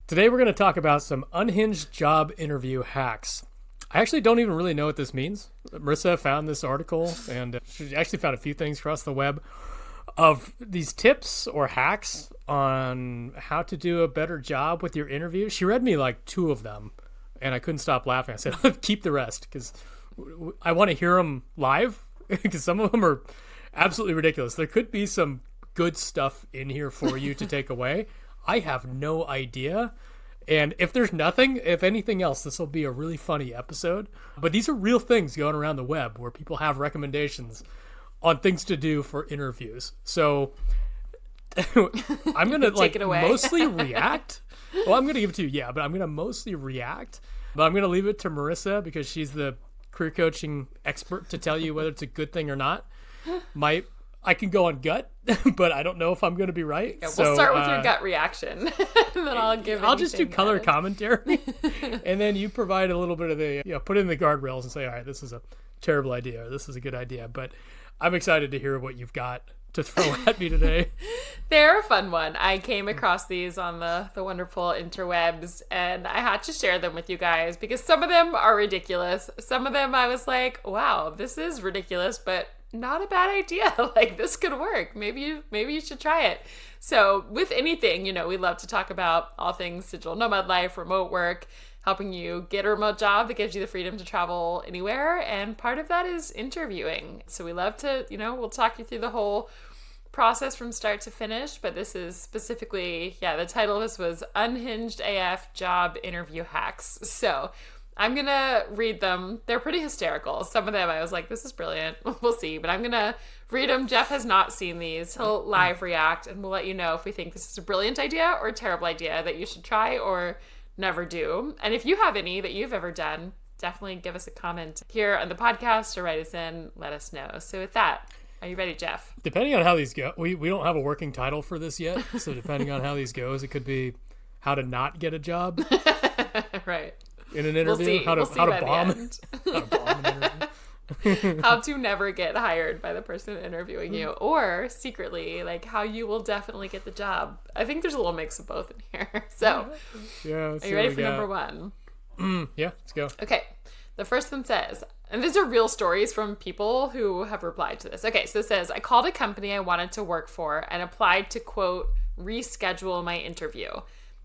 Today we're going to talk about some unhinged job interview hacks. I actually don't even really know what this means. Marissa found this article, and she actually found a few things across the web of these tips or hacks on how to do a better job with your interview. She read me like 2 of them, and I couldn't stop laughing. I said, keep the rest, because I want to hear them live, because some of them are absolutely ridiculous. There could be some good stuff in here for you to take away. I have no idea. And if there's nothing, if anything else, this will be a really funny episode. But these are real things going around the web where people have recommendations on things to do for interviews. So I'm going to mostly react. Well, I'm going to give it to you, yeah, but I'm going to mostly react. But I'm going to leave it to Marissa because she's the career coaching expert to tell you whether it's a good thing or not. I can go on gut, but I don't know if I'm going to be right. Yeah, we'll start with your gut reaction, and then I'll just do color commentary, and then you provide a little bit of the, put in the guardrails and say, all right, this is a terrible idea, or this is a good idea. But I'm excited to hear what you've got to throw at me today. They're a fun one. I came across these on the wonderful interwebs, and I had to share them with you guys because some of them are ridiculous. Some of them I was like, wow, this is ridiculous, but not a bad idea. Like, this could work. Maybe you should try it. So with anything, we love to talk about all things digital nomad life, remote work, helping you get a remote job that gives you the freedom to travel anywhere. And part of that is interviewing. So we love to, we'll talk you through the whole process from start to finish. But this is specifically, the title of this was Unhinged AF Job Interview Hacks. So I'm going to read them. They're pretty hysterical. Some of them I was like, this is brilliant. We'll see. But I'm going to read them. Jeff has not seen these. He'll live react, and we'll let you know if we think this is a brilliant idea or a terrible idea that you should try or never do. And if you have any that you've ever done, definitely give us a comment here on the podcast or write us in. Let us know. So with that, are you ready, Jeff? Depending on how these go, we don't have a working title for this yet. So depending on how these goes, it could be how to not get a job. Right. In an interview, how to bomb an interview. How to never get hired by the person interviewing you, or secretly, like how you will definitely get the job. I think there's a little mix of both in here. So, are you ready for number 1? Yeah, let's go. Okay. The first one says, and these are real stories from people who have replied to this. Okay, so it says, I called a company I wanted to work for and applied to, quote, reschedule my interview.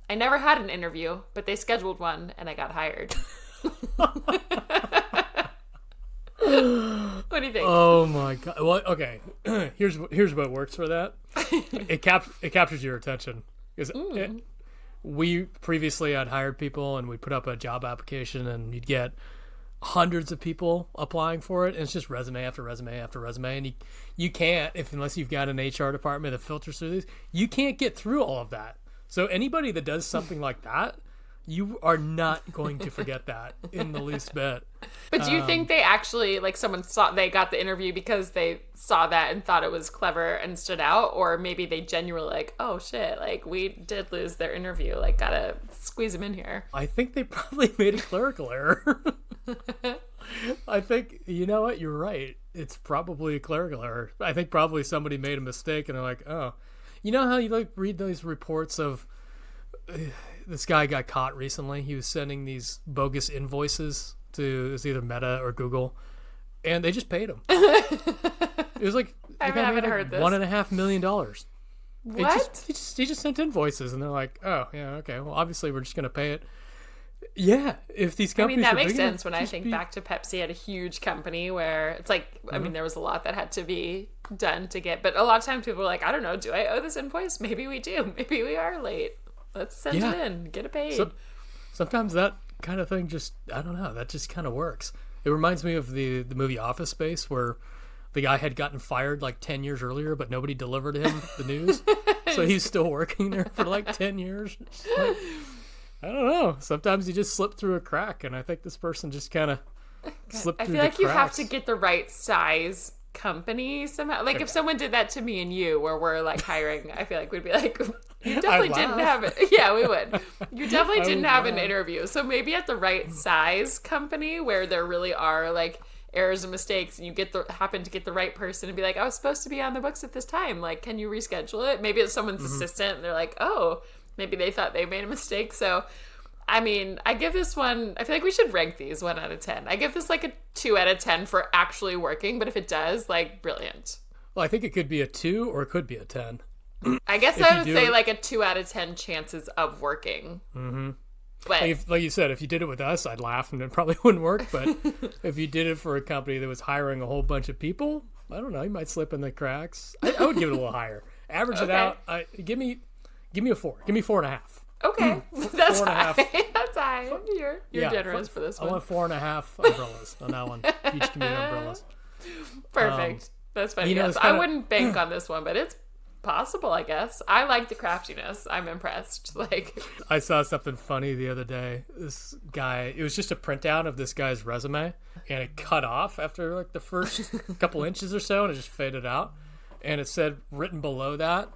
I never had an interview, but they scheduled one and I got hired. What do you think? Oh my God. Well, okay. Here's what works for that. It captures your attention. Because we previously had hired people and we put up a job application and you'd get hundreds of people applying for it. And it's just resume after resume after resume. And you can't, unless you've got an HR department that filters through these, you can't get through all of that. So anybody that does something like that, you are not going to forget that in the least bit. But do you think they actually, like, they got the interview because they saw that and thought it was clever and stood out? Or maybe they genuinely like, oh shit, like, we did lose their interview, like, gotta squeeze them in here. I think they probably made a clerical error. I think, you know what, you're right. It's probably a clerical error. I think probably somebody made a mistake and they're like, oh. You know how you read those reports of this guy got caught recently? He was sending these bogus invoices to, it was either Meta or Google, and they just paid him. It was like I haven't heard this. $1.5 million. What? He just sent invoices, and they're like, oh yeah, okay. Well, obviously we're just gonna pay it. Yeah, if these companies, that makes sense when I think back to Pepsi at a huge company where it's like, I mean, there was a lot that had to be done to get, but a lot of times people are like, I don't know, do I owe this invoice? Maybe we do. Maybe we are late. Let's send it in, get it paid. Sometimes that kind of thing just, I don't know, that just kind of works. It reminds me of the movie Office Space, where the guy had gotten fired like 10 years earlier, but nobody delivered him the news. So he's still working there for like 10 years. Like, I don't know. Sometimes you just slip through a crack, and I think this person just kind of slipped through the cracks. I feel like you have to get the right size company somehow. Like, if someone did that to me and you, where we're like hiring, I feel like we'd be like, you definitely didn't have it. Yeah, we would. You definitely didn't have an interview. So maybe at the right size company where there really are like errors and mistakes, and you happen to get the right person and be like, I was supposed to be on the books at this time. Like, can you reschedule it? Maybe it's someone's assistant and they're like, oh, maybe they thought they made a mistake. So, I mean, I give this one, I feel like we should rank these 1 out of 10. I give this like a 2 out of 10 for actually working, but if it does, like, brilliant. Well, I think it could be a 2 or it could be a 10. I guess I would say like a 2 out of 10 chances of working. Mm-hmm. But like you said, if you did it with us, I'd laugh and it probably wouldn't work. But if you did it for a company that was hiring a whole bunch of people, I don't know, you might slip in the cracks. I would give it a little higher. Average it out. Give me a 4. Give me 4.5. Okay, that's high. That's high. You're generous for this one. I want 4.5 umbrellas on that one. Beach Commute umbrellas. Perfect. That's funny. Yes, I wouldn't bank on this one, but it's possible, I guess. I like the craftiness. I'm impressed. Like, I saw something funny the other day. This guy, it was just a printout of this guy's resume, and it cut off after like the first couple inches or so, and it just faded out. And it said, written below that,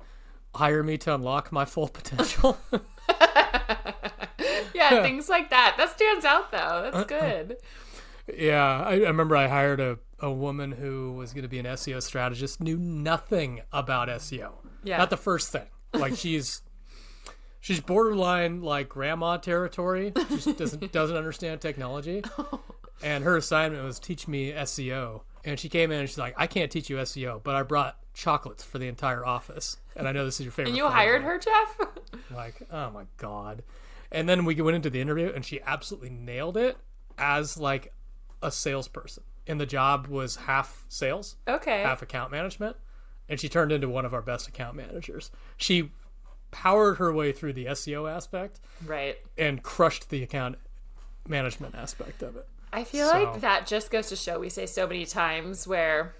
"Hire me to unlock my full potential." Yeah, things like that. That stands out, though. That's good. Yeah, I remember I hired a woman who was going to be an SEO strategist, knew nothing about SEO. Yeah. Not the first thing. Like she's borderline like grandma territory. She just doesn't understand technology. And her assignment was teach me SEO. And she came in and she's like, "I can't teach you SEO, but I brought chocolates for the entire office. And I know this is your favorite." And you hired her, Jeff? Like, oh my God. And then we went into the interview and she absolutely nailed it as like a salesperson. And the job was half sales, half account management. And she turned into one of our best account managers. She powered her way through the SEO aspect. Right. And crushed the account management aspect of it. I feel like that just goes to show, we say so many times where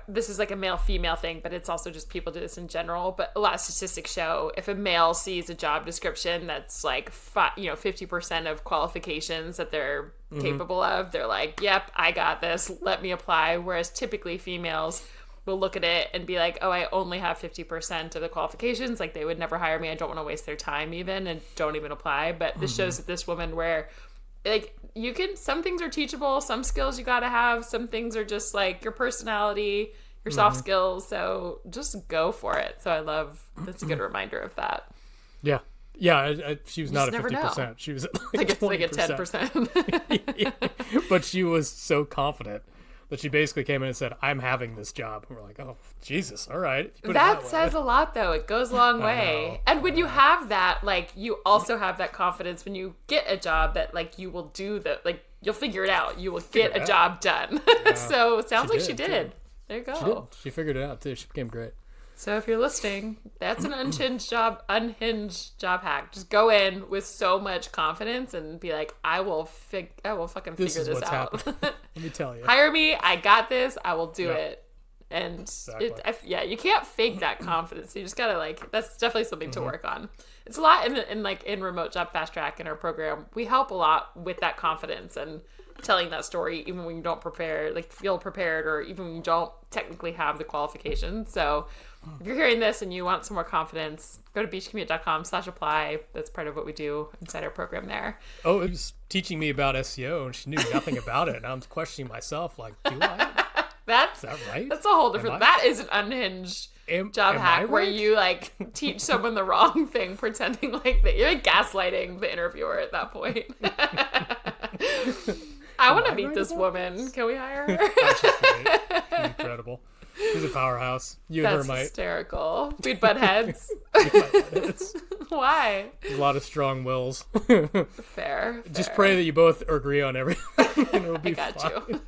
this is like a male-female thing, but it's also just people do this in general. But a lot of statistics show if a male sees a job description that's like 50% of qualifications that they're capable of, they're like, "Yep, I got this. Let me apply." Whereas typically females will look at it and be like, "Oh, I only have 50% of the qualifications. Like they would never hire me. I don't want to waste their time even, and don't even apply." But this shows that this woman where like some things are teachable, some skills you gotta have, some things are just like your personality, your soft skills, so just go for it. So that's a good reminder of that. Yeah, she was not at 50%. She was at like 20%. Yeah. But she was so confident that she basically came in and said, "I'm having this job." And we're like, "Oh, Jesus, all right." That says a lot, though. It goes a long way. And when you have that, like, you also have that confidence when you get a job that, like, you will do you'll figure it out. You will get a job done. Yeah. So it sounds like she did. Too. There you go. She figured it out, too. She became great. So if you're listening, that's an unhinged job hack. Just go in with so much confidence and be like, I will fucking figure this out. Let me tell you. Hire me. I got this. I will do it. And you can't fake that confidence. You just gotta that's definitely something to work on. It's a lot in remote job fast track in our program. We help a lot with that confidence and telling that story, even when you don't feel prepared, or even when you don't technically have the qualifications. So if you're hearing this and you want some more confidence, go to beachcommute.com/apply. That's part of what we do inside our program there. Oh, it was teaching me about SEO and she knew nothing about it. And I'm questioning myself, like, do I? Is that right? That's a whole different... That is an unhinged job hack where you teach someone the wrong thing, pretending like that you're gaslighting the interviewer at that point. I want to meet this woman. Can we hire her? She's great. She's incredible. She's a powerhouse. You and her might. That's hysterical. We'd butt heads. Why? A lot of strong wills. Fair. Just pray that you both agree on everything. And it'll be I got you.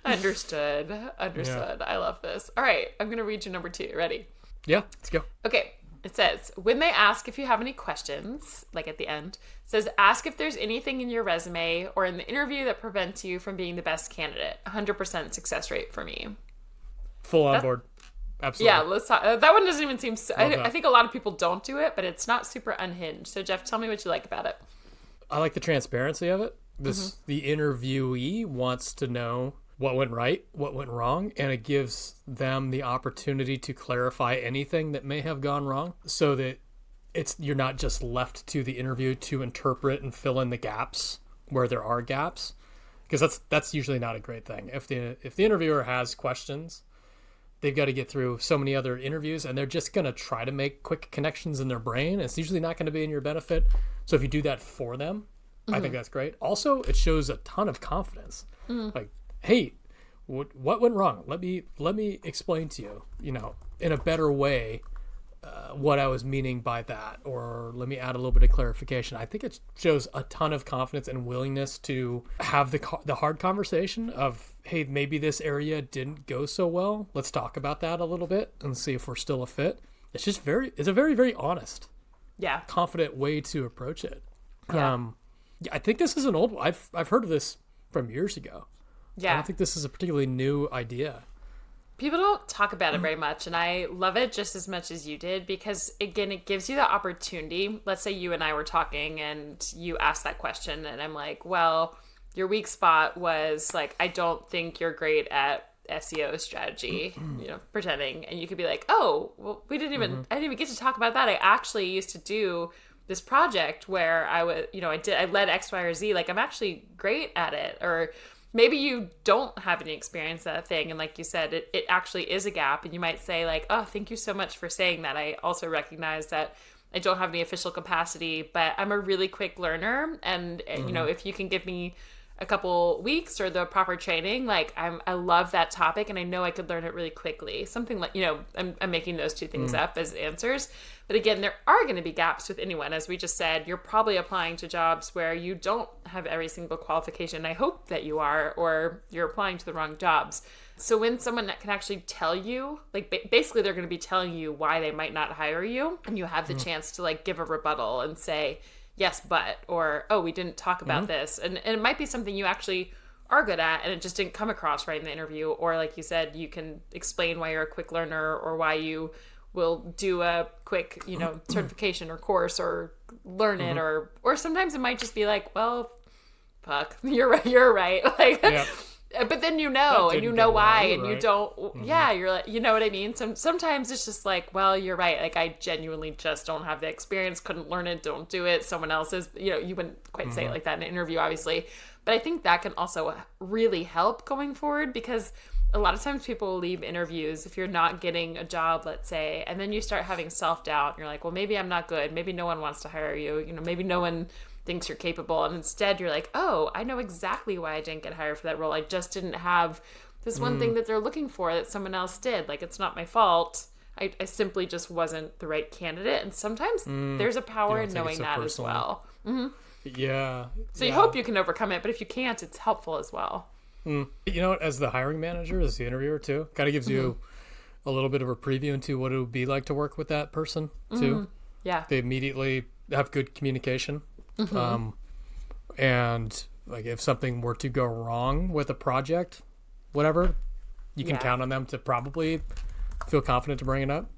Understood. Yeah. I love this. All right. I'm going to read you number 2. Ready? Yeah. Let's go. Okay. It says, when they ask if you have any questions, like at the end, it says, ask if there's anything in your resume or in the interview that prevents you from being the best candidate. 100% success rate for me. Full on board. Absolutely. Yeah, let's talk. That one doesn't even seem... I think a lot of people don't do it, but it's not super unhinged. So, Jeff, tell me what you like about it. I like the transparency of it. The interviewee wants to know what went right, what went wrong, and it gives them the opportunity to clarify anything that may have gone wrong, so that you're not just left to the interview to interpret and fill in the gaps where there are gaps, because that's usually not a great thing. If the interviewer has questions, they've got to get through so many other interviews, and they're just going to try to make quick connections in their brain. It's usually not going to be in your benefit. So if you do that for them, I think that's great. Also, it shows a ton of confidence. Like, hey, what went wrong? Let me explain to you, in a better way, what I was meaning by that, or let me add a little bit of clarification. I think it shows a ton of confidence and willingness to have the hard conversation of, hey, maybe this area didn't go so well. Let's talk about that a little bit and see if we're still a fit. It's a very, very honest, confident way to approach it. Yeah. I think this is an old one. I've heard of this from years ago. Yeah. I don't think this is a particularly new idea. People don't talk about it very much, and I love it just as much as you did because, again, it gives you the opportunity. Let's say you and I were talking and you asked that question, and I'm like, well, your weak spot was, like, I don't think you're great at SEO strategy, pretending. And you could be like, oh, well, I didn't even get to talk about that. I actually used to do this project where I was, I led X, Y, or Z. Like, I'm actually great at it. Or maybe you don't have any experience at that thing. And like you said, it actually is a gap. And you might say like, oh, thank you so much for saying that. I also recognize that I don't have any official capacity, but I'm a really quick learner. And, if you can give me a couple weeks or the proper training, like I love that topic and I know I could learn it really quickly. Something like, I'm making those two things up as answers. But again, there are going to be gaps with anyone. As we just said, you're probably applying to jobs where you don't have every single qualification. I hope that you are, or you're applying to the wrong jobs. So when someone that can actually tell you, like basically they're going to be telling you why they might not hire you, and you have the chance to like give a rebuttal and say, yes, but, or, oh, we didn't talk about this. And it might be something you actually are good at and it just didn't come across right in the interview. Or like you said, you can explain why you're a quick learner or why you will do a quick, certification or course or learn it. Or sometimes it might just be like, well, fuck, you're right. Like, but then and you know why, and you don't, you're like, you know what I mean? Sometimes it's just like, well, you're right. Like, I genuinely just don't have the experience, couldn't learn it, don't do it. Someone else is, you wouldn't quite say it like that in an interview, obviously. But I think that can also really help going forward, because a lot of times people will leave interviews if you're not getting a job, let's say, and then you start having self-doubt. And you're like, well, maybe I'm not good. Maybe no one wants to hire you. Maybe no one thinks you're capable. And instead you're like, oh, I know exactly why I didn't get hired for that role. I just didn't have this one thing that they're looking for that someone else did. Like, it's not my fault. I simply just wasn't the right candidate. And sometimes there's a power in knowing that as well. Yeah. So you hope you can overcome it, but if you can't, it's helpful as well. As the hiring manager, as the interviewer too, kind of gives you a little bit of a preview into what it would be like to work with that person too. Yeah. They immediately have good communication. And like if something were to go wrong with a project, whatever, you can count on them to probably feel confident to bring it up.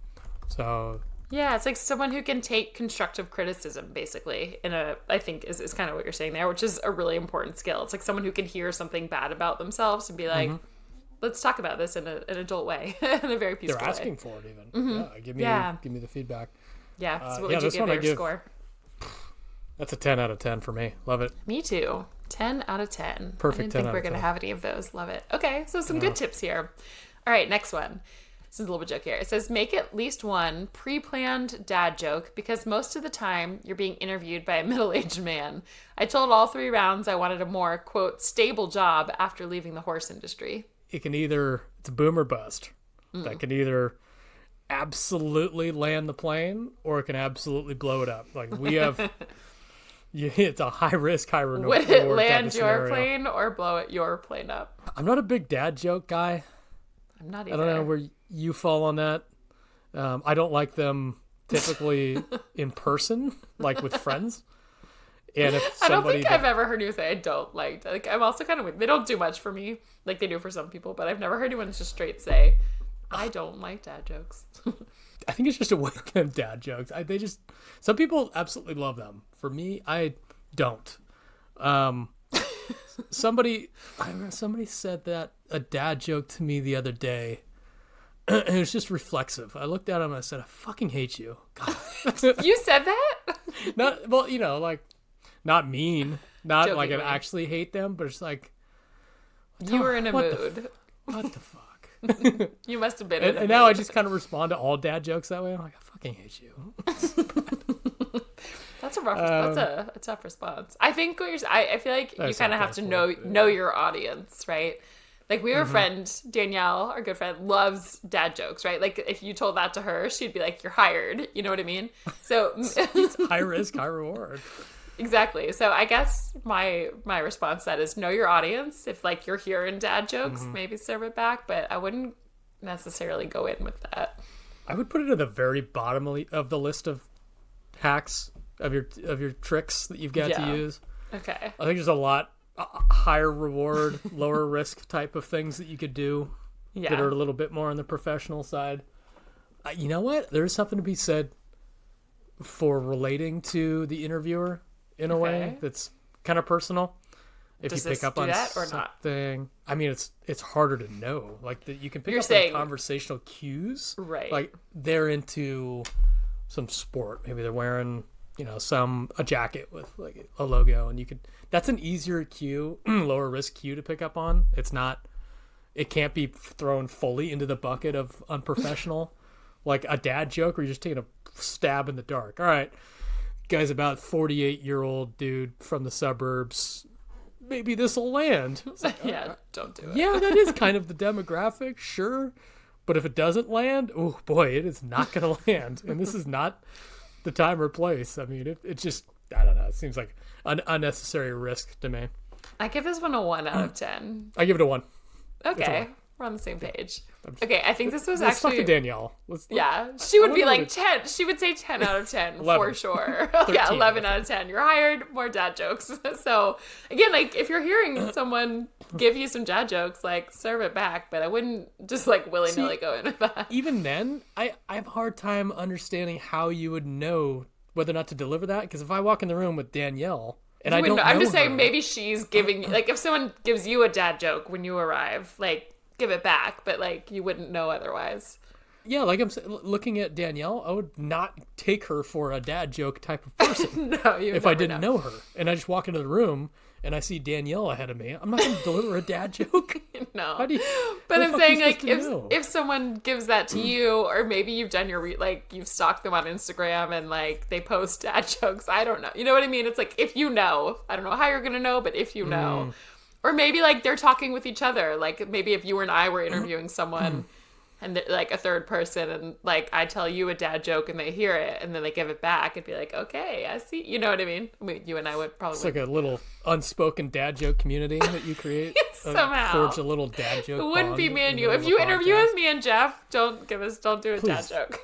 So yeah, it's like someone who can take constructive criticism, basically, I think is kind of what you're saying there, which is a really important skill. It's like someone who can hear something bad about themselves and be like, let's talk about this in an adult way, in a very peaceful way. They're asking for it even. Give me the feedback. Yeah, so what would you give their score? That's a 10 out of 10 for me. Love it. Me too. 10 out of 10. Perfect. I didn't think we're going to have any of those. Love it. Okay, so some good tips here. All right, next one. This is a little bit joke here. It says, make at least one pre-planned dad joke because most of the time you're being interviewed by a middle-aged man. I told all 3 rounds I wanted a more, quote, stable job after leaving the horse industry. It's a boom or bust. That can either absolutely land the plane or it can absolutely blow it up. Like we have... it's a high risk, high reward. Would it land your plane or blow your plane up? I'm not a big dad joke guy. I'm not either. I don't know where you fall on that. I don't like them typically in person, like with friends. And if I don't think I've ever heard you say I don't like. Like I'm also kind of, they don't do much for me, like they do for some people. But I've never heard anyone just straight say, I don't like dad jokes. I think it's just a way of them dad jokes. Some people absolutely love them. For me, I don't. Somebody said that a dad joke to me the other day. And it was just reflexive. I looked at him and I said, I fucking hate you. God. You said that? Not mean. Not Jokingly. like I actually hate them, but it's like. You were in a mood. What the fuck? You must have been. And now I just kind of respond to all dad jokes that way. I'm like, I fucking hate you. That's a rough. That's a tough response. I think I feel like you kind of have to know your audience, right? Like we have a friend, Danielle, our good friend, loves dad jokes, right? Like if you told that to her, she'd be like, "You're hired." You know what I mean? So it's high risk, high reward. Exactly. So I guess my response to that is know your audience. If like you're hearing dad jokes, maybe serve it back, but I wouldn't necessarily go in with that. I would put it at the very bottom of the list of hacks of your tricks that you've got to use. Okay. I think there's a lot higher reward, lower risk type of things that you could do that are a little bit more on the professional side. You know what? There's something to be said for relating to the interviewer in a way that's kind of personal. If Does you pick up on that or something, not? I mean, it's harder to know. Like you can pick You're up saying, on conversational cues. Right. Like they're into some sport. Maybe they're wearing, a jacket with like a logo, and that's an easier cue, lower risk cue to pick up on. It can't be thrown fully into the bucket of unprofessional, like a dad joke where you're just taking a stab in the dark. All right, guy's about 48-year-old dude from the suburbs. Maybe this will land. Like, don't do it. Yeah, that is kind of the demographic, sure. But if it doesn't land, oh boy, it is not going to land. And this is not the time or place. I mean, it just, I don't know. It seems like an unnecessary risk to me. I give this one a 1 out of 10. I give it a 1. Okay. We're on the same page. Okay, I think this was let's actually... talk to Danielle. She would be like 10. She would say 10 out of 10 for sure. 11 out of 10. You're hired. More dad jokes. So, again, like, if you're hearing someone give you some dad jokes, like, serve it back. But I wouldn't just, like, willy-nilly go into that. Even then, I have a hard time understanding how you would know whether or not to deliver that. Because if I walk in the room with Danielle... And I don't know I'm just her, saying maybe she's giving... Like, if someone gives you a dad joke when you arrive, like... give it back, but like you wouldn't know otherwise. Yeah, like I'm looking at Danielle, I would not take her for a dad joke type of person. No, you if I didn't know her, and I just walk into the room and I see Danielle ahead of me, I'm not going to deliver a dad joke. No, but I'm saying like if someone gives that to you, or maybe you've done your you've stalked them on Instagram and like they post dad jokes. I don't know. You know what I mean? It's like if you know, I don't know how you're going to know, but if you know. Or maybe, like, they're talking with each other. Like, maybe if you and I were interviewing someone and, like, a third person and, like, I tell you a dad joke and they hear it and then they give it back, it'd be like, okay, I see. You know what I mean? You and I would probably... It's like a little unspoken dad joke community that you create. Somehow. Forge a little dad joke. It wouldn't be me and you. If you interview with me and Jeff, don't do a dad joke.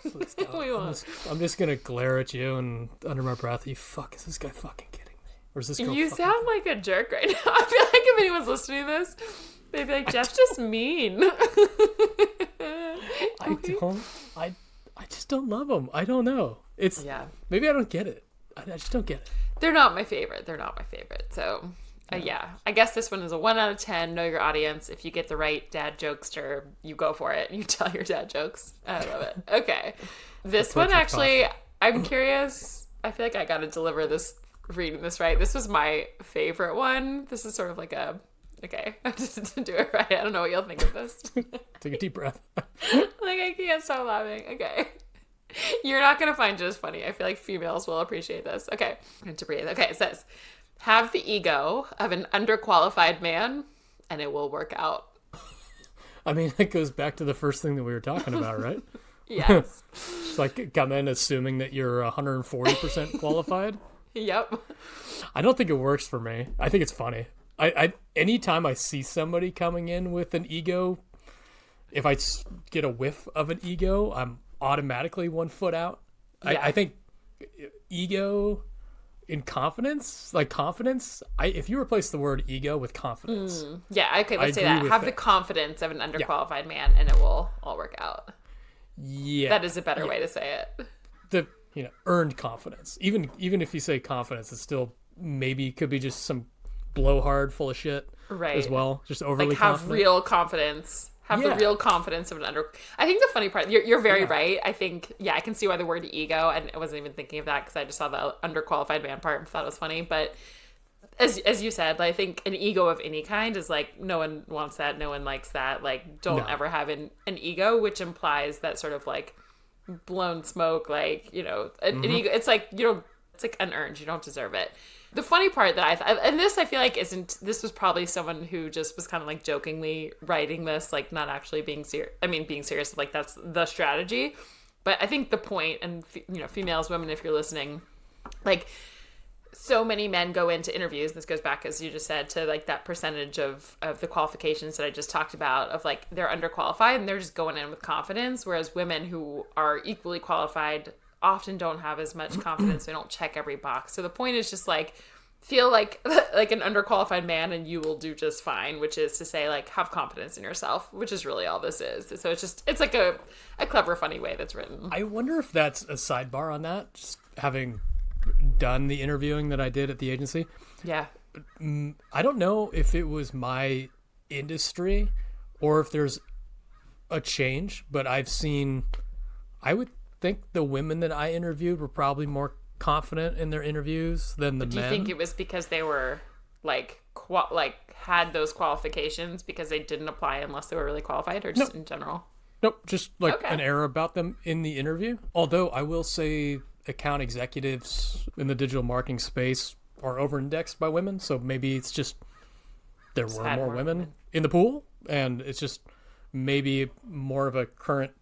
We won't. I'm just going to glare at you and under my breath, is this guy fucking kidding? Or is this girl you sound like a jerk right now. I feel like if anyone's listening to this, they'd be like, Jeff's just mean. I just don't love them. I don't know. Maybe I don't get it. I just don't get it. They're not my favorite. So, I guess this one is a 1 out of 10. Know your audience. If you get the right dad jokester, you go for it. You tell your dad jokes. I love it. Okay. This one, actually, I'm curious. I feel like I got to deliver this, reading this right. This was my favorite one. This is sort of like okay, I have to do it right. I don't know what you'll think of this. Take a deep breath. Like, I can't stop laughing. Okay. You're not going to find it as funny. I feel like females will appreciate this. Okay. I have to breathe. Okay, it says, have the ego of an underqualified man and it will work out. I mean, it goes back to the first thing that we were talking about, right? Yes. Just like come in assuming that you're 140% qualified. Yep. I don't think it works for me. I think it's funny. I anytime I see somebody coming in with an ego, if I get a whiff of an ego, I'm automatically 1 foot out. Yeah. I think ego in confidence, if you replace the word ego with confidence. Yeah, okay, let's say that. Have the confidence of an underqualified man and it will all work out. Yeah. That is a better way to say it. The earned confidence. Even if you say confidence, it's still maybe could be just some blowhard full of shit as well. Just overly confident. Have real confidence. The real confidence of an I think the funny part, you're very right. I think, I can see why the word ego, and I wasn't even thinking of that because I just saw the underqualified man part and thought it was funny, but as you said, I think an ego of any kind is like, no one wants that, no one likes that. Like, don't ever have an ego, which implies that sort of like blown smoke, like, you know, an ego. It's like, you know, it's like unearned. You don't deserve it. The funny part that and this I feel like this was probably someone who just was kind of like jokingly writing this, like not actually being serious. I mean, being serious, like that's the strategy. But I think the point, and you know, females, women, if you're listening, like so many men go into interviews. This goes back, as you just said, to like that percentage of the qualifications that I just talked about, of like they're underqualified and they're just going in with confidence. Whereas women who are equally qualified often don't have as much confidence. They don't check every box. So the point is just like, feel like an underqualified man and you will do just fine, which is to say like have confidence in yourself, which is really all this is. So it's like a clever, funny way that's written. I wonder if that's a sidebar on that, just having done the interviewing that I did at the agency. Yeah. I don't know if it was my industry or if there's a change, but I would think the women that I interviewed were probably more confident in their interviews than the men. Do you think it was because they were like had those qualifications because they didn't apply unless they were really qualified, or just in general? Nope, just like an error about them in the interview. Although I will say account executives in the digital marketing space are over-indexed by women, so maybe it's just there were more women in the pool, and it's just maybe more of a current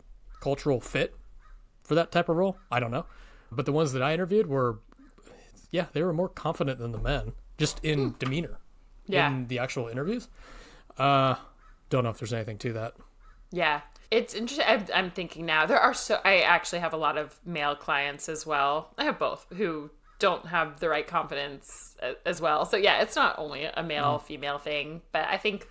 cultural fit for that type of role. I don't know. But the ones that I interviewed they were more confident than the men, just in demeanor in the actual interviews. Don't know if there's anything to that. Yeah. It's interesting. I'm thinking now, I actually have a lot of male clients as well. I have both who don't have the right confidence as well. So yeah, it's not only a male female thing, but I think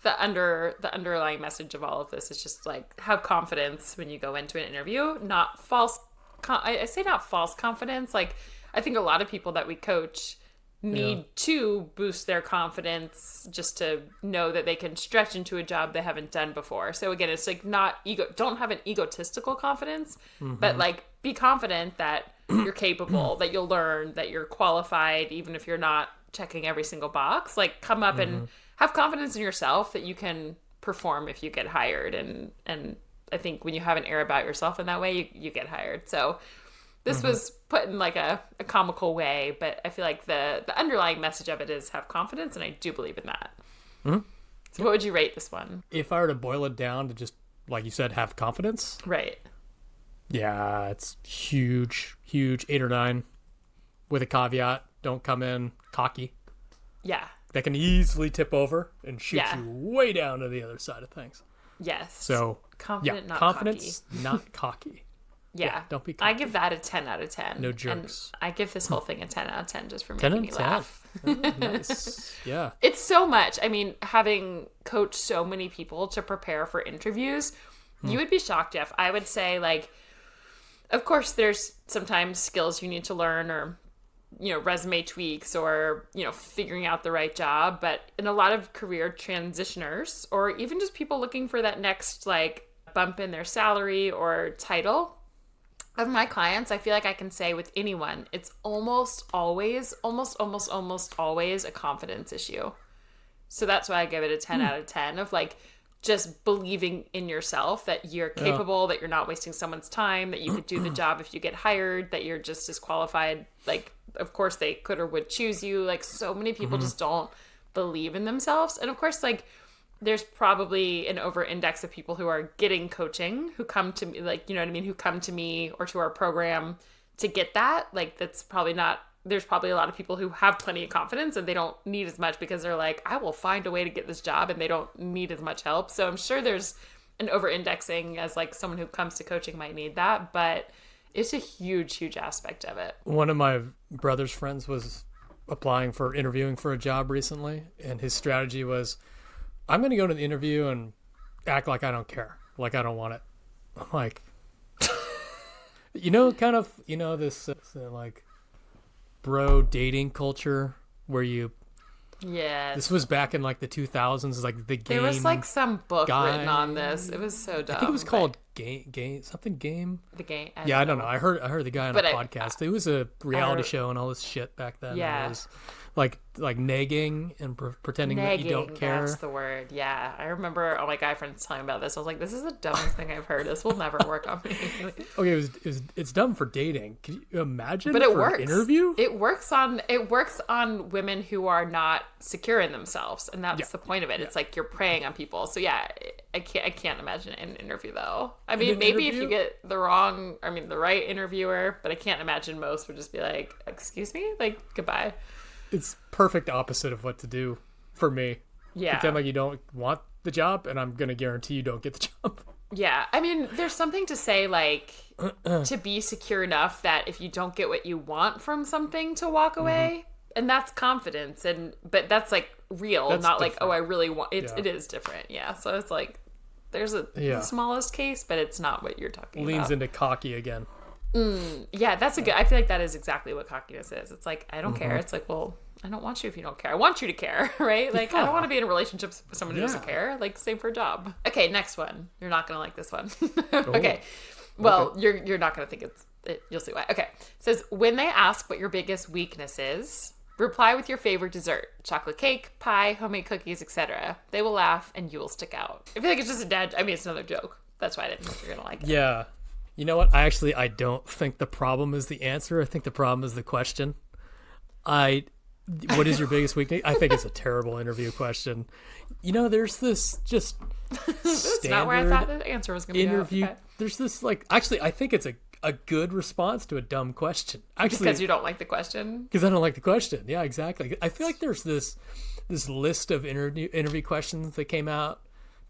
the underlying message of all of this is just like have confidence when you go into an interview, not false. I say not false confidence. Like I think a lot of people that we coach need to boost their confidence just to know that they can stretch into a job they haven't done before. So again, it's like not don't have an egotistical confidence, but like be confident that you're capable, that you'll learn, that you're qualified, even if you're not checking every single box. Like come up and have confidence in yourself that you can perform if you get hired. And I think when you have an air about yourself in that way, you get hired. So this was put in like a comical way, but I feel like the underlying message of it is have confidence, and I do believe in that. So what would you rate this one? If I were to boil it down to just, like you said, have confidence. Right. Yeah, it's huge, 8 or 9 with a caveat. Don't come in cocky. Yeah. That can easily tip over and shoot you way down to the other side of things. Yes. So confident, not confidence, cocky. Not cocky. Yeah. Don't be cocky. I give that a 10 out of 10. No jerks. And I give this whole thing a 10 out of 10 just for making me laugh. Oh, nice. Yeah. It's so much. I mean, having coached so many people to prepare for interviews, you would be shocked, Jeff. I would say, like, of course, there's sometimes skills you need to learn, or, you know, resume tweaks, or, you know, figuring out the right job. But in a lot of career transitioners, or even just people looking for that next, like, bump in their salary or title, of my clients, I feel like I can say with anyone, it's almost always a confidence issue. So that's why I give it a 10 out of 10 of like just believing in yourself, that you're capable, that you're not wasting someone's time, that you could do the job if you get hired, that you're just as qualified. Like, of course they could or would choose you. Like so many people just don't believe in themselves. And of course, like, there's probably an over-index of people who are getting coaching, who come to me, like, you know what I mean, who come to me or to our program to get that. Like, that's probably not, there's probably a lot of people who have plenty of confidence and they don't need as much because they're like, I will find a way to get this job, and they don't need as much help. So I'm sure there's an over-indexing as like someone who comes to coaching might need that, but it's a huge aspect of it. One of my brother's friends was interviewing for a job recently, and his strategy was, I'm going to go to the interview and act like I don't care, like I don't want it. I'm like, this like bro dating culture where this was back in like the 2000s, like the game. There was like some book guy. written on this. It was so dumb. I think it was called game something game. The game. Yeah, I don't know. I heard the guy on a podcast. It was a reality show and all this shit back then. Yeah. It was like negging and pretending that you don't care. That's the word. Yeah, I remember all my guy friends telling me about this. I was like, this is the dumbest thing I've heard. This will never work on me. Okay, it's dumb for dating. Can you imagine? But it for works. An interview. It works on women who are not secure in themselves, and that's the point of it. It's like you're preying on people. So yeah, I can't imagine an interview though. I mean, maybe if you get the right interviewer, but I can't imagine most would just be like, excuse me, like goodbye. It's perfect opposite of what to do for me. Yeah. Pretend like you don't want the job, and I'm going to guarantee you don't get the job. Yeah. I mean, there's something to say, like, to be secure enough that if you don't get what you want from something to walk away, and that's confidence. But that's, like, real, that's not different. Like, oh, I really want... It is different, yeah. So it's like, there's the smallest case, but it's not what you're talking about. Leans into cocky again. Yeah, that's a good... I feel like that is exactly what cockiness is. It's like, I don't care. It's like, well, I don't want you if you don't care. I want you to care, right? Like, I don't want to be in a relationship with someone who doesn't care. Like, same for a job. Okay, next one. You're not going to like this one. Okay. Well, okay. You're not going to think you'll see why. Okay. It says, when they ask what your biggest weakness is, reply with your favorite dessert. Chocolate cake, pie, homemade cookies, etc. They will laugh and you will stick out. I feel like it's just it's another joke. That's why I didn't think you're going to like it. Yeah. You know what? I don't think the problem is the answer. I think the problem is the question. What is your biggest weakness? I think it's a terrible interview question. You know, there's this just That's not where I thought the answer was going to be. Interview. Okay. There's this I think it's a good response to a dumb question. Actually, because you don't like the question? Because I don't like the question. Yeah, exactly. I feel like there's this list of interview questions that came out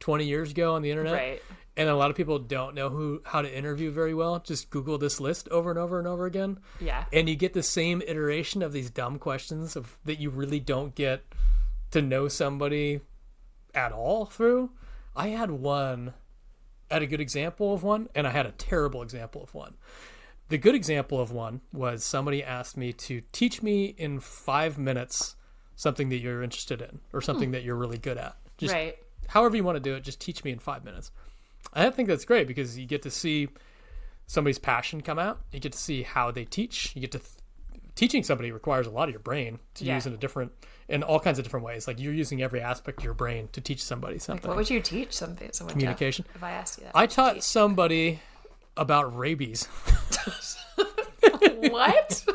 20 years ago on the internet. Right. And a lot of people don't know how to interview very well. Just Google this list over and over and over again. Yeah. And you get the same iteration of these dumb questions that you really don't get to know somebody at all through. I had a good example of one, and I had a terrible example of one. The good example of one was somebody asked me to teach me in 5 minutes something that you're interested in or something that you're really good at. Just right. However you want to do it, just teach me in 5 minutes. I think that's great because you get to see somebody's passion come out. You get to see how they teach. You get to teaching somebody requires a lot of your brain to use in all kinds of different ways. Like you're using every aspect of your brain to teach somebody something. Like what would you teach someone? Communication. Jeff, if I asked you that, I taught somebody about rabies. What?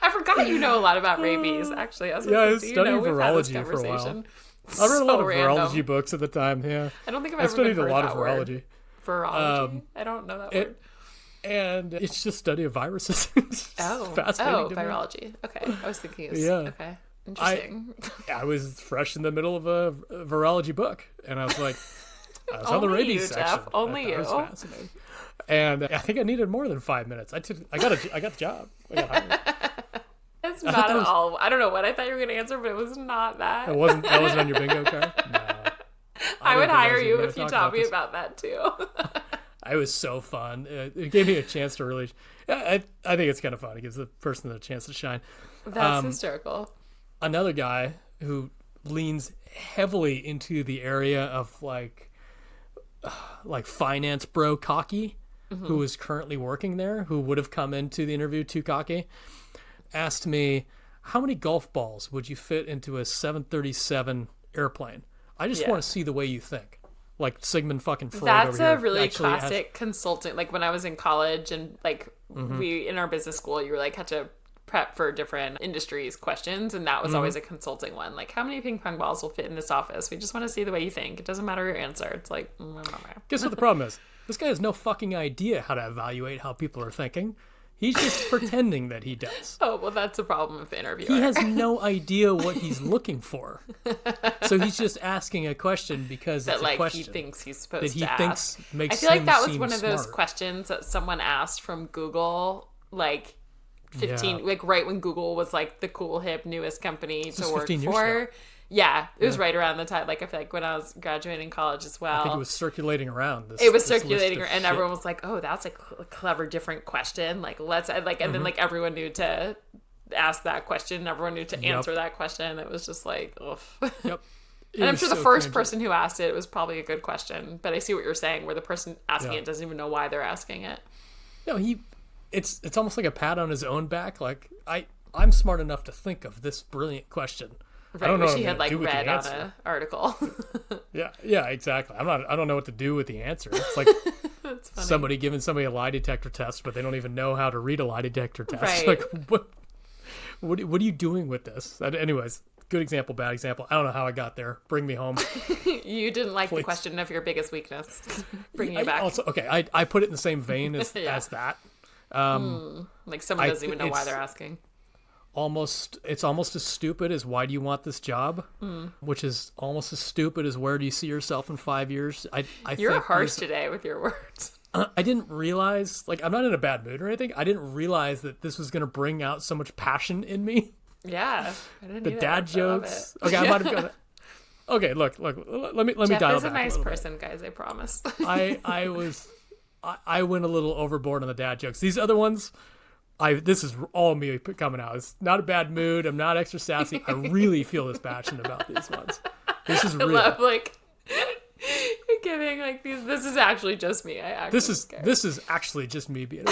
I forgot you know a lot about rabies. Actually, I was studying virology for a while. I read a lot of virology books at the time. Yeah, I don't think I've ever studied a lot of virology. Virology. I don't know that word. And it's just study of viruses. Fascinating. Virology. Okay, I was thinking. Okay, interesting. I was fresh in the middle of a virology book, and I was like, I was on the rabies section. Jeff. Only you. That was fascinating. And I think I needed more than 5 minutes. I got the job. I got hired. That's not at all. I don't know what I thought you were going to answer, but it was not that. That wasn't on your bingo card? No. I would hire you if you taught me about that too. It was so fun. It gave me a chance to really... I think it's kind of fun. It gives the person a chance to shine. That's hysterical. Another guy who leans heavily into the area of like finance bro cocky, who is currently working there, who would have come into the interview too cocky, asked me, how many golf balls would you fit into a 737 airplane? I just want to see the way you think. Like Sigmund fucking Freud. That's over here. A really classic consultant. Like when I was in college and like we in our business school, you were like had to prep for different industries questions, and that was always a consulting one. Like, how many ping pong balls will fit in this office? We just want to see the way you think. It doesn't matter your answer. It's like, guess what the problem is? This guy has no fucking idea how to evaluate how people are thinking. He's just pretending that he does. Oh, well, that's a problem with the interviewer. He has no idea what he's looking for. So he's just asking a question because it's a question. He thinks he's supposed to ask. Thinks makes I feel like that was one smart. of those questions that someone asked from Google, like 15, like right when Google was like the cool, hip, newest company to work for. Yeah, it was right around the time. Like I feel like when I was graduating college as well. I think it was circulating around. It was circulating, and everyone was like, "Oh, that's a clever, different question." Like let's and then like everyone knew to ask that question. Everyone knew to answer that question. It was just like, ugh. Yep. And I'm was sure the so first cringy. person who asked it was probably a good question, but I see what you're saying, where the person asking Yeah. it doesn't even know why they're asking it. No, it's almost like a pat on his own back. Like I'm smart enough to think of this brilliant question. Right, I don't know which what he I'm had gonna do with the read on answer. an article. Yeah, exactly. I don't know what to do with the answer. It's like That's funny. somebody giving somebody a lie detector test, but they don't even know how to read a lie detector test. Right. Like what are you doing with this? Anyways, good example, bad example. I don't know how I got there. Bring me home. You didn't like the Please. question of your biggest weakness. Bringing you back. Also, okay, I put it in the same vein as Yeah. as that. Like someone doesn't even know why they're asking. It's almost as stupid as why do you want this job, which is almost as stupid as where do you see yourself in 5 years. You're think harsh today with your words. I didn't realize, like, I'm not in a bad mood or anything. I didn't realize that this was going to bring out so much passion in me. Yeah. I didn't The either, dad but I love jokes. it. Okay, I might have gone. Okay, look. Let me Jeff dial is a back nice little bit. person, guys, I promise. I went a little overboard on the dad jokes. These other ones, this is all me coming out. It's not a bad mood. I'm not extra sassy. I really feel this passionate about these ones. This is I real. love, like, you're giving, like, these. This is actually just me. I actually care. This is actually just me being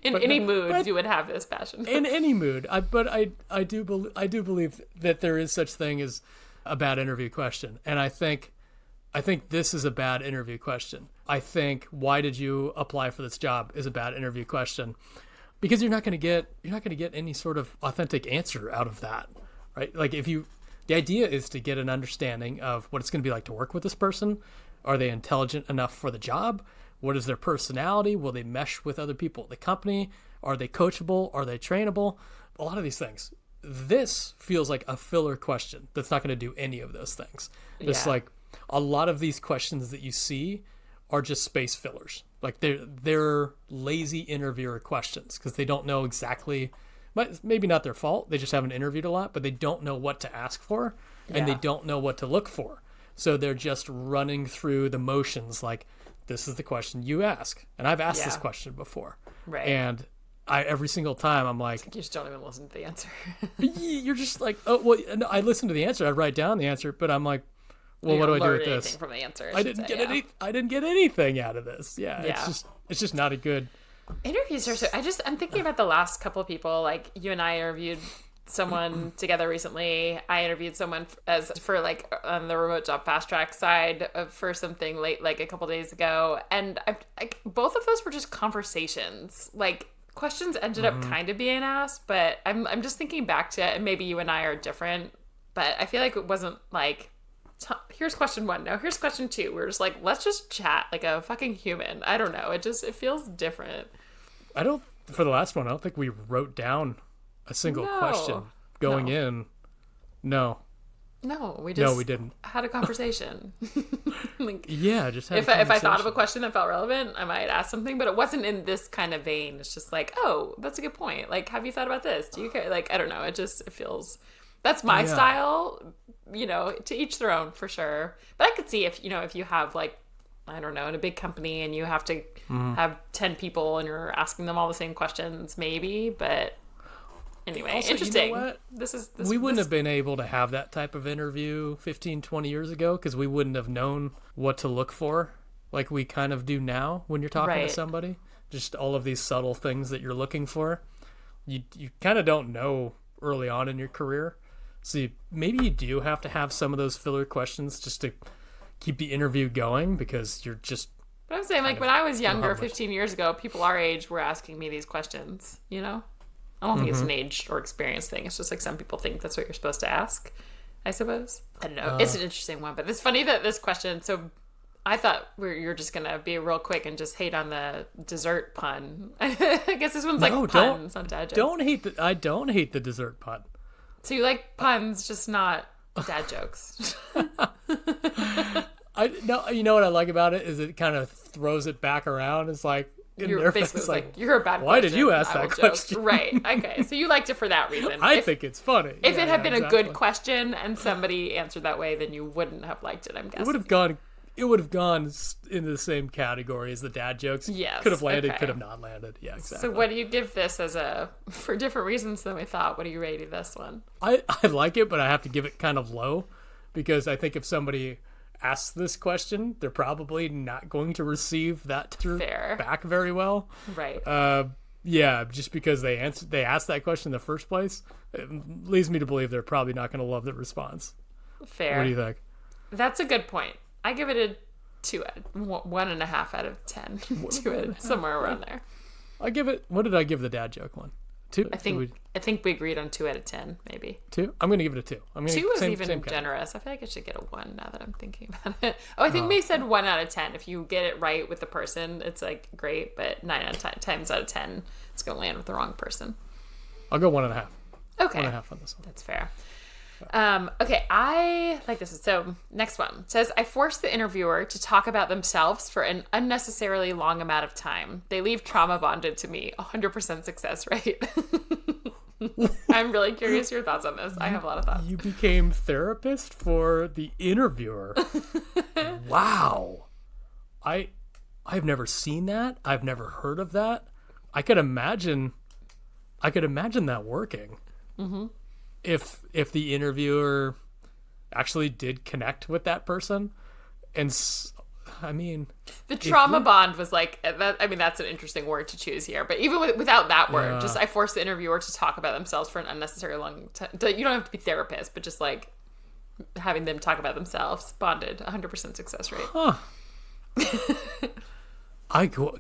In any mood, you would have this passion. in any mood. I do believe that there is such thing as a bad interview question, and I think this is a bad interview question. I think why did you apply for this job is a bad interview question, because you're not going to get any sort of authentic answer out of that, right? Like the idea is to get an understanding of what it's going to be like to work with this person. Are they intelligent enough for the job? What is their personality? Will they mesh with other people at the company? Are they coachable? Are they trainable? A lot of these things. This feels like a filler question that's not going to do any of those things. It's Yeah. like a lot of these questions that you see are just space fillers. Like they're lazy interviewer questions because they don't know exactly. Maybe not their fault. They just haven't interviewed a lot, but they don't know what to ask for, and they don't know what to look for. So they're just running through the motions. Like, this is the question you ask, and I've asked this question before, Right. and every single time I'm like, You just don't even listen to the answer. you're just like, oh well. No, I listen to the answer. I write down the answer, but I'm like, well, what do I do with this? From the answer, I didn't get anything out of this. Yeah, Yeah. it's just not a good. Interviews are so. I'm thinking about the last couple of people. Like, you and I interviewed someone together recently. I interviewed someone for like on the remote job fast track side for something late, like a couple days ago, and both of those were just conversations. Like, questions ended up kind of being asked, but I'm just thinking back to it, and maybe you and I are different, but I feel like it wasn't like, here's question 1, now here's question 2. We're just like, let's just chat like a fucking human. I don't know. It feels different. For the last one, I don't think we wrote down a single question going in. No, we didn't. had a conversation. Like, Yeah, just had if I thought of a question that felt relevant, I might ask something, but it wasn't in this kind of vein. It's just like, oh, that's a good point. Like, have you thought about this? Do you care? Like, I don't know. It feels, that's my style, to each their own for sure. But I could see if you have, like, I don't know, in a big company and you have to have 10 people and you're asking them all the same questions, maybe. But anyway, Also, interesting. you know what? We We wouldn't have been able to have that type of interview 15, 20 years ago because we wouldn't have known what to look for like we kind of do now when you're talking to somebody. Just all of these subtle things that you're looking for. You kind of don't know early on in your career. So maybe you do have to have some of those filler questions just to keep the interview going because you're just... But I'm saying, like, when I was younger, harmless. 15 years ago, people our age were asking me these questions, I don't think it's an age or experience thing. It's just like some people think that's what you're supposed to ask, I suppose. I don't know. It's an interesting one, but it's funny that this question, so I thought you're just going to be real quick and just hate on the dessert pun. I guess this one's like puns, not dad jokes. I don't hate the dessert pun. So you like puns, just not dad jokes. No, you know what I like about it is it kind of throws it back around. It's like You're basically like, you're a bad why question. did you ask I will that joke. question? Right. Okay. So you liked it for that reason. I think it's funny. If it had been a exactly. good question and somebody answered that way, then you wouldn't have liked it, I'm guessing. It would have gone into the same category as the dad jokes. Yes, Could have landed, okay. could have not landed. Yeah, exactly. So what do you give this for different reasons than we thought, what are you rating this one? I like it, but I have to give it kind of low because I think if somebody asks this question, they're probably not going to receive that Fair. back very well. Right. Yeah, just because they asked that question in the first place, it leads me to believe they're probably not going to love the response. Fair. What do you think? That's a good point. I give it a 1.5 out of 10. Somewhere around there. What did I give the dad joke one? 2? I think we agreed on 2 out of 10, maybe. 2? I'm going to give it a 2. 2 was even generous. I feel like I should get a 1 now that I'm thinking about it. Oh, I think we said 1 out of 10. If you get it right with the person, it's like great, but 9 out of 10 times out of 10, it's going to land with the wrong person. I'll go 1.5. Okay. 1.5 on this one. That's fair. Okay, I like this. So next one says, I force the interviewer to talk about themselves for an unnecessarily long amount of time. They leave trauma bonded to me. 100% success rate. I'm really curious your thoughts on this. I have a lot of thoughts. You became therapist for the interviewer. Wow. I've never seen that. I've never heard of that. I could imagine that working. Mm-hmm. If the interviewer actually did connect with that person, and I mean, the trauma bond was like that. I mean, that's an interesting word to choose here. But even without that word, just I force the interviewer to talk about themselves for an unnecessary long time. You don't have to be therapist, but just like having them talk about themselves, bonded, 100% success rate. Huh.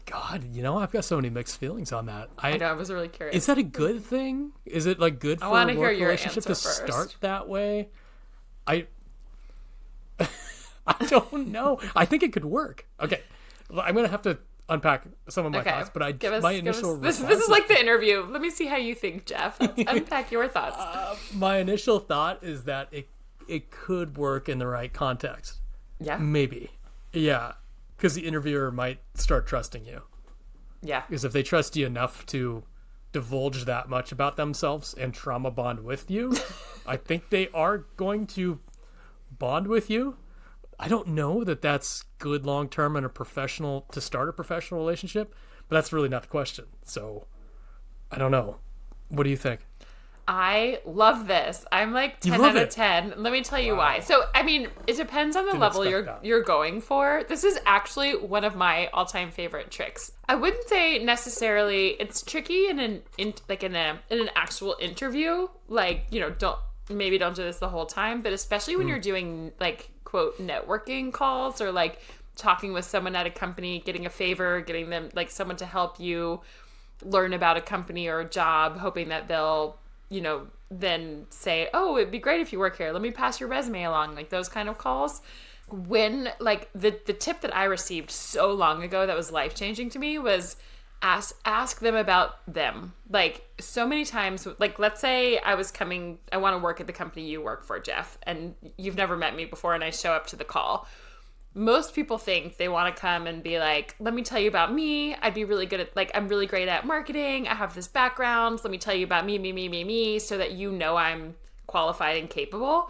God, I've got so many mixed feelings on that. I know, I was really curious. Is that a good thing? Is it like good for a work relationship to start that way? I don't know. I think it could work. Okay, I'm gonna have to unpack some of my thoughts, but my initial response. This is like the interview. Let me see how you think, Jeff. Let's unpack your thoughts. My initial thought is that it could work in the right context. Yeah. Maybe. Yeah. Because the interviewer might start trusting you. Yeah. Because if they trust you enough to divulge that much about themselves and trauma bond with you, I think they are going to bond with you. I don't know that that's good long-term in to start a professional relationship, but that's really not the question. So I don't know. What do you think? I love this. I'm like 10 out of 10. Let me tell you why. So, I mean, it depends on the level you're going for. This is actually one of my all-time favorite tricks. I wouldn't say necessarily it's tricky in an actual interview. Like, don't do this the whole time, but especially when you're doing like quote networking calls or like talking with someone at a company, getting a favor, getting them like someone to help you learn about a company or a job, hoping that they'll then say, oh, it'd be great if you work here. Let me pass your resume along. Like those kind of calls. When like the tip that I received so long ago that was life-changing to me was ask them about them. Like so many times, like let's say I want to work at the company you work for, Jeff, and you've never met me before and I show up to the call. Most people think they want to come and be like, let me tell you about me. I'd be really good at, like, I'm really great at marketing. I have this background. Let me tell you about me, so that I'm qualified and capable.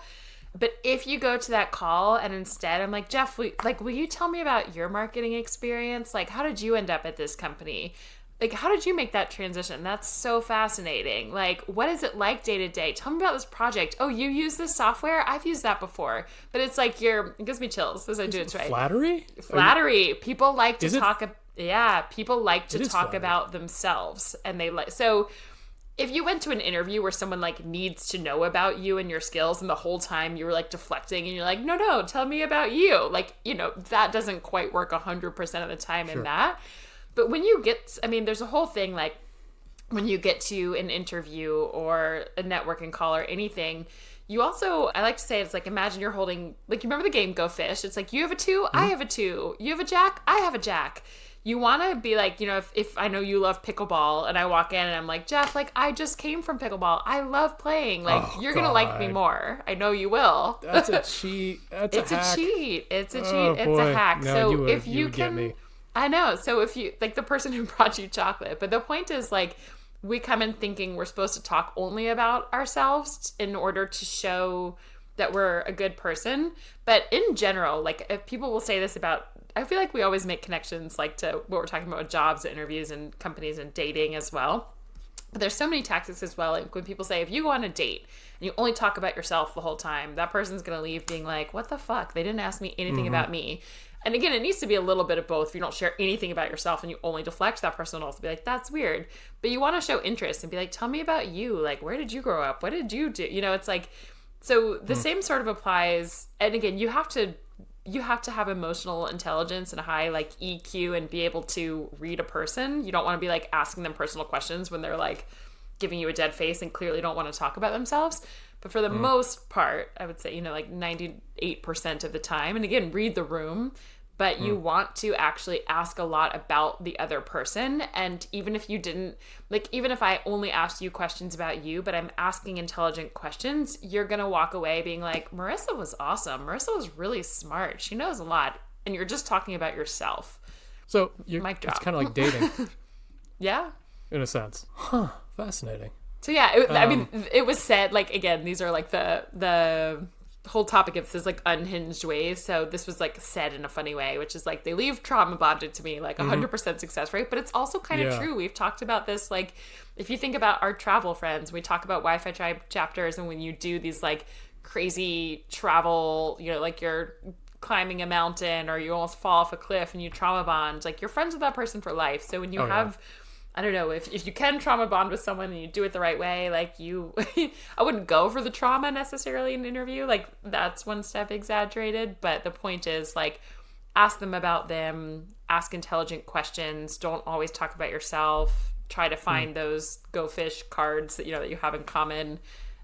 But if you go to that call and instead I'm like, Jeff, will you tell me about your marketing experience? Like, how did you end up at this company? Like, how did you make that transition? That's so fascinating. Like, what is it like day to day? Tell me about this project. Oh, you use this software? I've used that before. But it's like it gives me chills as I do it right. Flattery. People like to talk. People like to talk about themselves, and they like so. If you went to an interview where someone like needs to know about you and your skills and the whole time you were like deflecting and you're like, no, tell me about you. Like, that doesn't quite work 100% of the time in that. But when you there's a whole thing like when you get to an interview or a networking call or anything, you also, I like to say, it's like, imagine you're holding, like, you remember the game Go Fish? It's like, you have a 2, I have a 2. You have a jack, I have a jack. You want to be like, if I know you love pickleball and I walk in and I'm like, Jeff, like, I just came from pickleball. I love playing. Like, you're going to like me more. I know you will. That's a cheat. It's a cheat. It's a cheat. It's a hack. No, so if you can, get me. I know. So if you, like the person who brought you chocolate, but the point is like, we come in thinking we're supposed to talk only about ourselves in order to show that we're a good person. But in general, like if people will say this about, I feel like we always make connections like to what we're talking about with jobs, interviews, and companies and dating as well. But there's so many tactics as well. Like when people say, if you go on a date and you only talk about yourself the whole time, that person's going to leave being like, what the fuck? They didn't ask me anything about me. And again, it needs to be a little bit of both. If you don't share anything about yourself and you only deflect, that person will also be like, that's weird. But you want to show interest and be like, tell me about you. Like, where did you grow up? What did you do? You know, it's like, so the same sort of applies. And again, you have to have emotional intelligence and a high like EQ and be able to read a person. You don't want to be like asking them personal questions when they're like giving you a dead face and clearly don't want to talk about themselves. But for the most part, I would say, you know, like 98% of the time, and again, read the room, but you want to actually ask a lot about the other person. And even if you didn't, like, even if I only asked you questions about you, but I'm asking intelligent questions, you're going to walk away being like, Marissa was awesome. Marissa was really smart. She knows a lot. And you're just talking about yourself. So Mic drop. It's kind of like dating. Yeah. In a sense. Huh. Fascinating. So yeah, I mean, it was said, like, again, these are like the whole topic of this is like unhinged ways. So this was like said in a funny way, which is like they leave trauma bonded to me, like 100% success rate. But it's also kind of true. We've talked about this, like if you think about our travel friends, we talk about Wi-Fi tribe chapters, and when you do these like crazy travel, you know, like you're climbing a mountain or you almost fall off a cliff and you trauma bond, like you're friends with that person for life. So when you I don't know, if you can trauma bond with someone and you do it the right way, like you, I wouldn't go for the trauma necessarily in an interview. Like that's one step exaggerated. But the point is like, ask them about them, ask intelligent questions. Don't always talk about yourself. Try to find those go fish cards that, you know, that you have in common,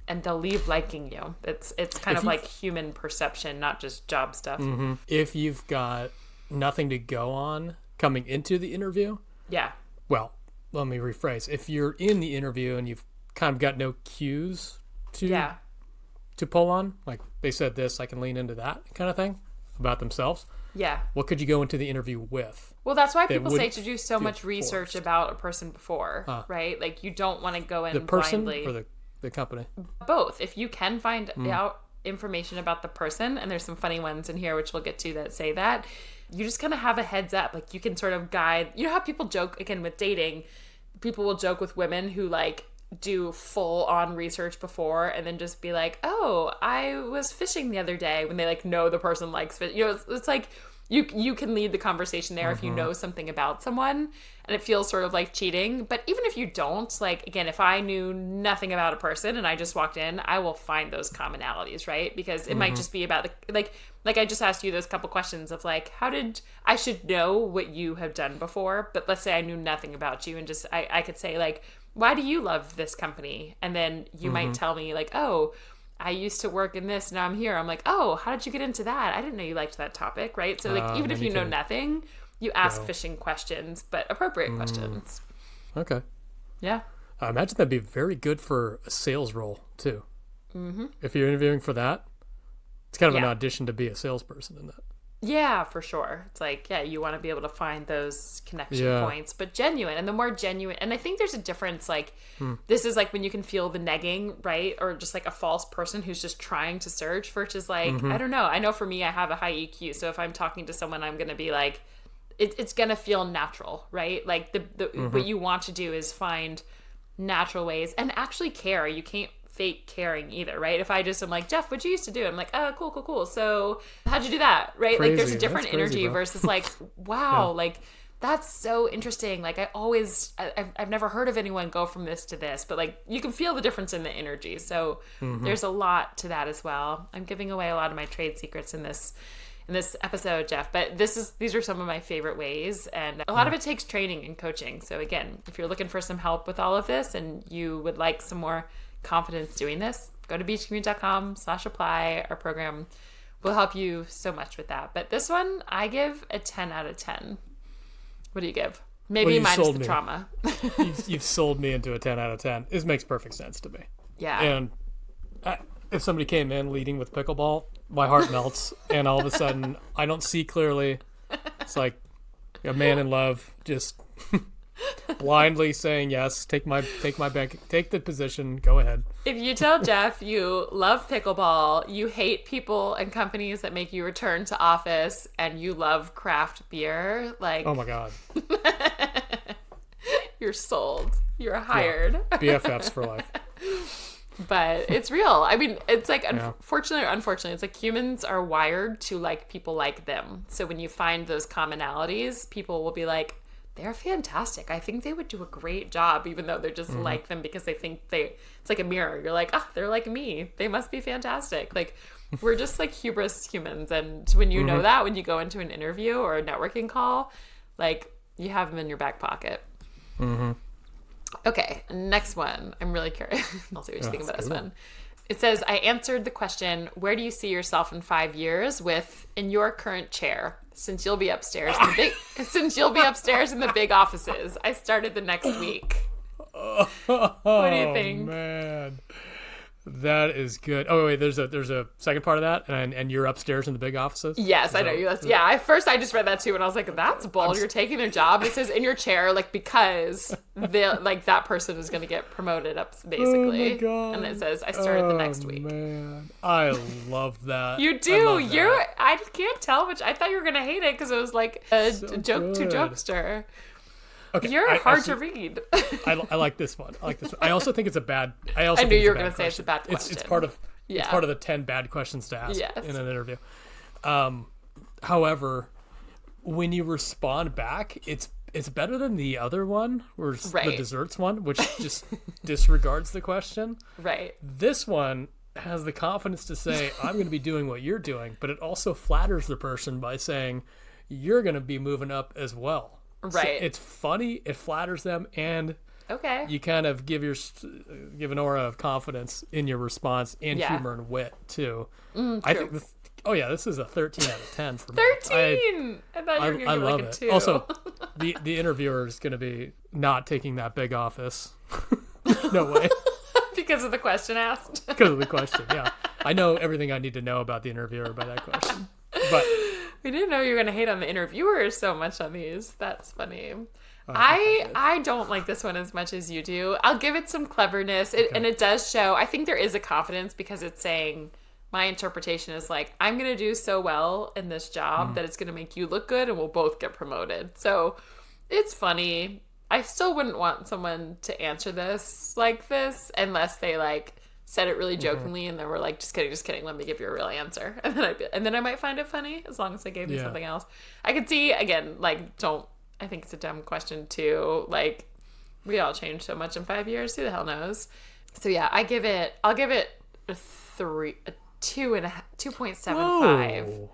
and they'll leave liking you. It's kind of like human perception, not just job stuff. If you've got nothing to go on coming into the interview. Yeah. Well, let me rephrase. If you're in the interview and you've kind of got no cues to pull on, like they said this, I can lean into that kind of thing about themselves. Yeah. What could you go into the interview with? Well, that's why people say to do so much research about a person before, right? Like you don't want to go in the person blindly. or the company? Both. If you can find out information about the person, and there's some funny ones in here which we'll get to that say that, you just kind of have a heads up. Like you can sort of guide, you know how people joke again with dating, people will joke with women who like do full on research before and then just be like, oh, I was fishing the other day, when they like know the person likes fish. You know, it's like you can lead the conversation there if you know something about someone, and it feels sort of like cheating. But even if you don't, like, again, if I knew nothing about a person and I just walked in, I will find those commonalities, right? Because it might just be about the, like I just asked you those couple questions of like, I should know what you have done before, but let's say I knew nothing about you, and just I could say like, why do you love this company? And then you might tell me like, oh, I used to work in this, now I'm here. I'm like, oh, how did you get into that? I didn't know you liked that topic, right? So like, even if you know nothing, you ask fishing questions, but appropriate questions. Okay. Yeah. I imagine that'd be very good for a sales role too. If you're interviewing for that, it's kind of an audition to be a salesperson in that. Yeah, for sure. It's like, yeah, you want to be able to find those connection points, but genuine. And the more genuine, and I think there's a difference, like, this is like when you can feel the negging, right? Or just like a false person who's just trying to search, versus like, I don't know. I know for me, I have a high EQ. So if I'm talking to someone, I'm going to be like, it's going to feel natural, right? Like what you want to do is find natural ways and actually care. You can't fake caring either, right? If I just am like, Jeff, what'd you used to do? I'm like, oh, cool. So how'd you do that? Right? Crazy. Like there's a different energy bro. versus like, wow, like that's so interesting. Like I've never heard of anyone go from this to this, but like you can feel the difference in the energy. So there's a lot to that as well. I'm giving away a lot of my trade secrets in this episode, Jeff, but these are some of my favorite ways, and a lot of it takes training and coaching. So again, if you're looking for some help with all of this and you would like some more confidence doing this, go to beachcommute.com/apply. Our program will help you so much with that. But this one, I give a 10 out of 10. What do you give? Maybe minus the trauma. You've sold me into a 10 out of 10. This makes perfect sense to me. Yeah. And if somebody came in leading with pickleball, my heart melts, and all of a sudden I don't see clearly. It's like a man in love, just blindly saying yes. Take my bank, take the position. Go ahead. If you tell Jeff you love pickleball, you hate people and companies that make you return to office, and you love craft beer, like, oh my god, You're sold. You're hired. Yeah. BFFs for life. But it's real. I mean, it's like, unfortunately or unfortunately, it's like humans are wired to like people like them. So when you find those commonalities, people will be like, they're fantastic. I think they would do a great job, even though they're just like them because they think it's like a mirror. You're like, they're like me. They must be fantastic. Like, we're just like hubris humans. And when you know that, when you go into an interview or a networking call, like, you have them in your back pocket. Okay, next one. I'm really curious. I'll see what you think about this one. It says, I answered the question, where do you see yourself in 5 years with, in your current chair, since you'll be upstairs in the big offices. I started the next week. What do you think? Man. That is good. Oh wait, there's a second part of that, and you're upstairs in the big offices. Yes, I know you. Yeah, at first I just read that too, and I was like, "That's bold. You're taking their job." It says in your chair, like because that person is going to get promoted up, basically. Oh my God. And it says, "I started the next week." Man, I love that. You do. I can't tell which. I thought you were going to hate it because it was like a joke to jokester. Okay, you're hard to read. I like this one. I also think it's a bad. I knew you were going to say it's a bad question. It's part of the 10 bad questions to ask in an interview. However, when you respond back, it's better than the other one, or the desserts one, which just disregards the question. Right. This one has the confidence to say, "I'm going to be doing what you're doing," but it also flatters the person by saying, "You're going to be moving up as well." Right. So it's funny, it flatters them, and you kind of give an aura of confidence in your response, and humor and wit too. I think this is a 13 out of 10 for me. 13. I thought you were going to give like a 2. Also, the interviewer is going to be not taking that big office. No way. Because of the question asked. Because of the question, yeah. I know everything I need to know about the interviewer by that question, but. We didn't know you were going to hate on the interviewers so much on these. That's funny. I don't like this one as much as you do. I'll give it some cleverness. And it does show, I think there is a confidence because it's saying, my interpretation is like, I'm going to do so well in this job that it's going to make you look good and we'll both get promoted. So it's funny. I still wouldn't want someone to answer this like this unless they like said it really jokingly and then we're like, just kidding, let me give you a real answer. And then I might find it funny as long as they gave me something else. I could see, again, like, I think it's a dumb question too. Like, we all change so much in 5 years. Who the hell knows? So yeah, I'll give it a 2.75.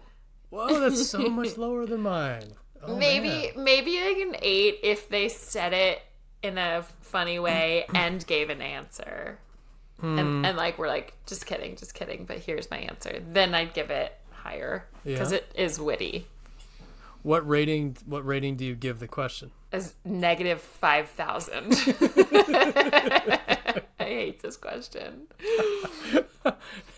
Whoa, that's so much lower than mine. Oh, maybe like an 8 if they said it in a funny way and gave an answer. And like, we're like, just kidding, but here's my answer. Then I'd give it higher because it is witty. What rating do you give the question? As negative 5,000. I hate this question.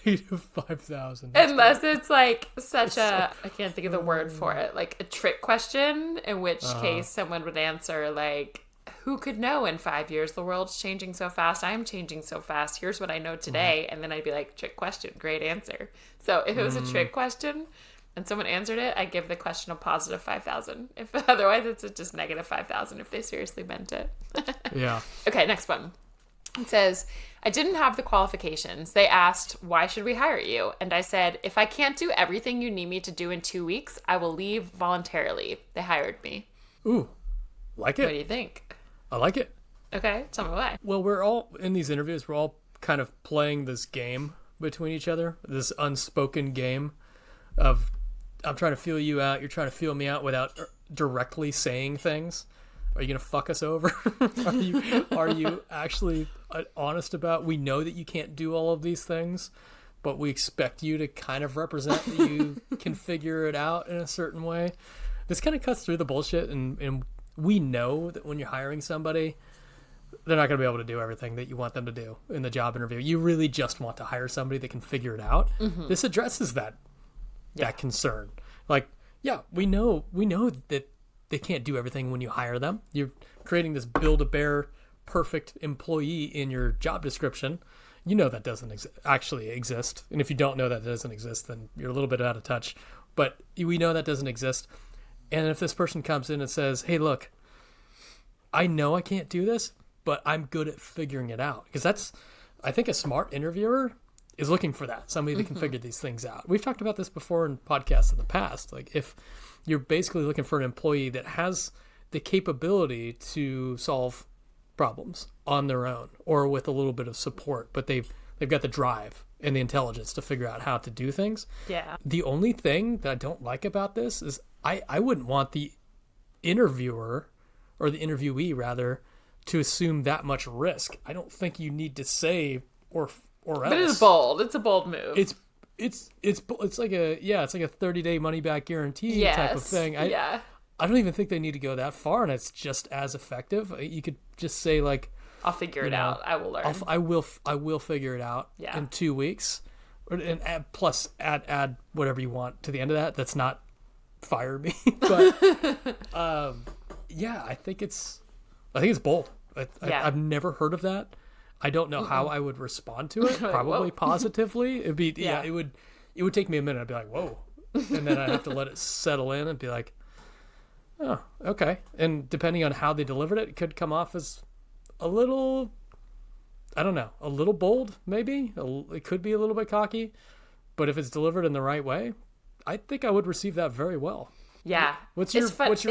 5,000. Unless it's like such I can't think of the word for it, like a trick question, in which case someone would answer like, who could know in 5 years? The world's changing so fast. I'm changing so fast. Here's what I know today. And then I'd be like, trick question, great answer. So if it was a trick question and someone answered it, I'd give the question a positive 5,000. If otherwise, it's just negative 5,000 if they seriously meant it. Yeah. Okay, next one. It says, I didn't have the qualifications. They asked, why should we hire you? And I said, if I can't do everything you need me to do in 2 weeks, I will leave voluntarily. They hired me. Ooh, like it. What do you think? I like it. Okay, tell me why. Well, we're all, in these interviews, we're all kind of playing this game between each other, this unspoken game of, I'm trying to feel you out, you're trying to feel me out without directly saying things. Are you going to fuck us over? Are you actually honest about, we know that you can't do all of these things, but we expect you to kind of represent that you can figure it out in a certain way. This kind of cuts through the bullshit, and we know that when you're hiring somebody, they're not going to be able to do everything that you want them to do in the job interview. You really just want to hire somebody that can figure it out. This addresses that concern. Like, yeah, we know that they can't do everything when you hire them. You're creating this Build-A-Bear perfect employee in your job description. You know that doesn't actually exist. And if you don't know that doesn't exist, then you're a little bit out of touch. But we know that doesn't exist. And if this person comes in and says, hey, look, I know I can't do this, but I'm good at figuring it out. Because I think a smart interviewer is looking for that. Somebody that can figure these things out. We've talked about this before in podcasts in the past. Like if you're basically looking for an employee that has the capability to solve problems on their own or with a little bit of support, but they've got the drive and the intelligence to figure out how to do things. Yeah. The only thing that I don't like about this is I wouldn't want the interviewer or the interviewee rather to assume that much risk. I don't think you need to say or else. But it's bold. It's a bold move. It's like a 30-day money back guarantee type of thing. I don't even think they need to go that far, and it's just as effective. You could just say like, I'll figure it out. I will learn. I will figure it out in 2 weeks, and add whatever you want to the end of that. That's not fire me, but I think it's bold. I've never heard of that. I don't know how I would respond to it. Probably positively. It'd be it would take me a minute. I'd be like, whoa, and then I'd have to let it settle in and be like, oh, okay. And depending on how they delivered it, it could come off as a little, I don't know, a little bold maybe. It could be a little bit cocky, but if it's delivered in the right way, I think I would receive that very well. Yeah. What's your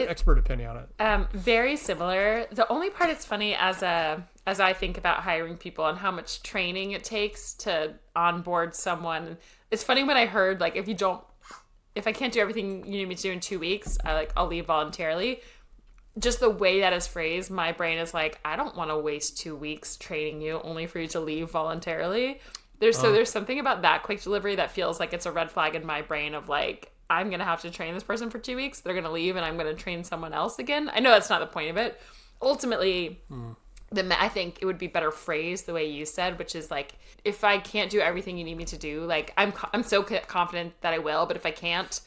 expert opinion on it? Very similar. The only part that's funny as I think about hiring people and how much training it takes to onboard someone. It's funny when I heard like if I can't do everything you need me to do in 2 weeks, I'll leave voluntarily. Just the way that is phrased, my brain is like, I don't want to waste 2 weeks training you only for you to leave voluntarily. There's something about that quick delivery that feels like it's a red flag in my brain of like, I'm going to have to train this person for 2 weeks. They're going to leave and I'm going to train someone else again. I know that's not the point of it. Ultimately, I think it would be better phrased the way you said, which is like, if I can't do everything you need me to do, like I'm so confident that I will, but if I can't,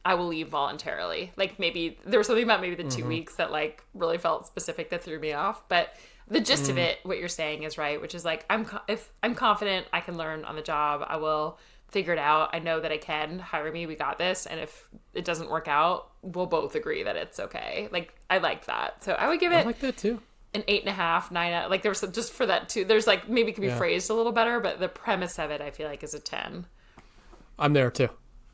I will leave voluntarily. Like maybe there was something about maybe the 2 weeks that like really felt specific that threw me off. But the gist of it, what you're saying is right, which is like, if I'm confident I can learn on the job, I will figure it out. I know that I can. Hire me. We got this. And if it doesn't work out, we'll both agree that it's okay. Like I like that. So I would give it. I like that too. An 8.5, 9. Like there was just for that too. There's like maybe it could be phrased a little better, but the premise of it I feel like is a 10. I'm there too.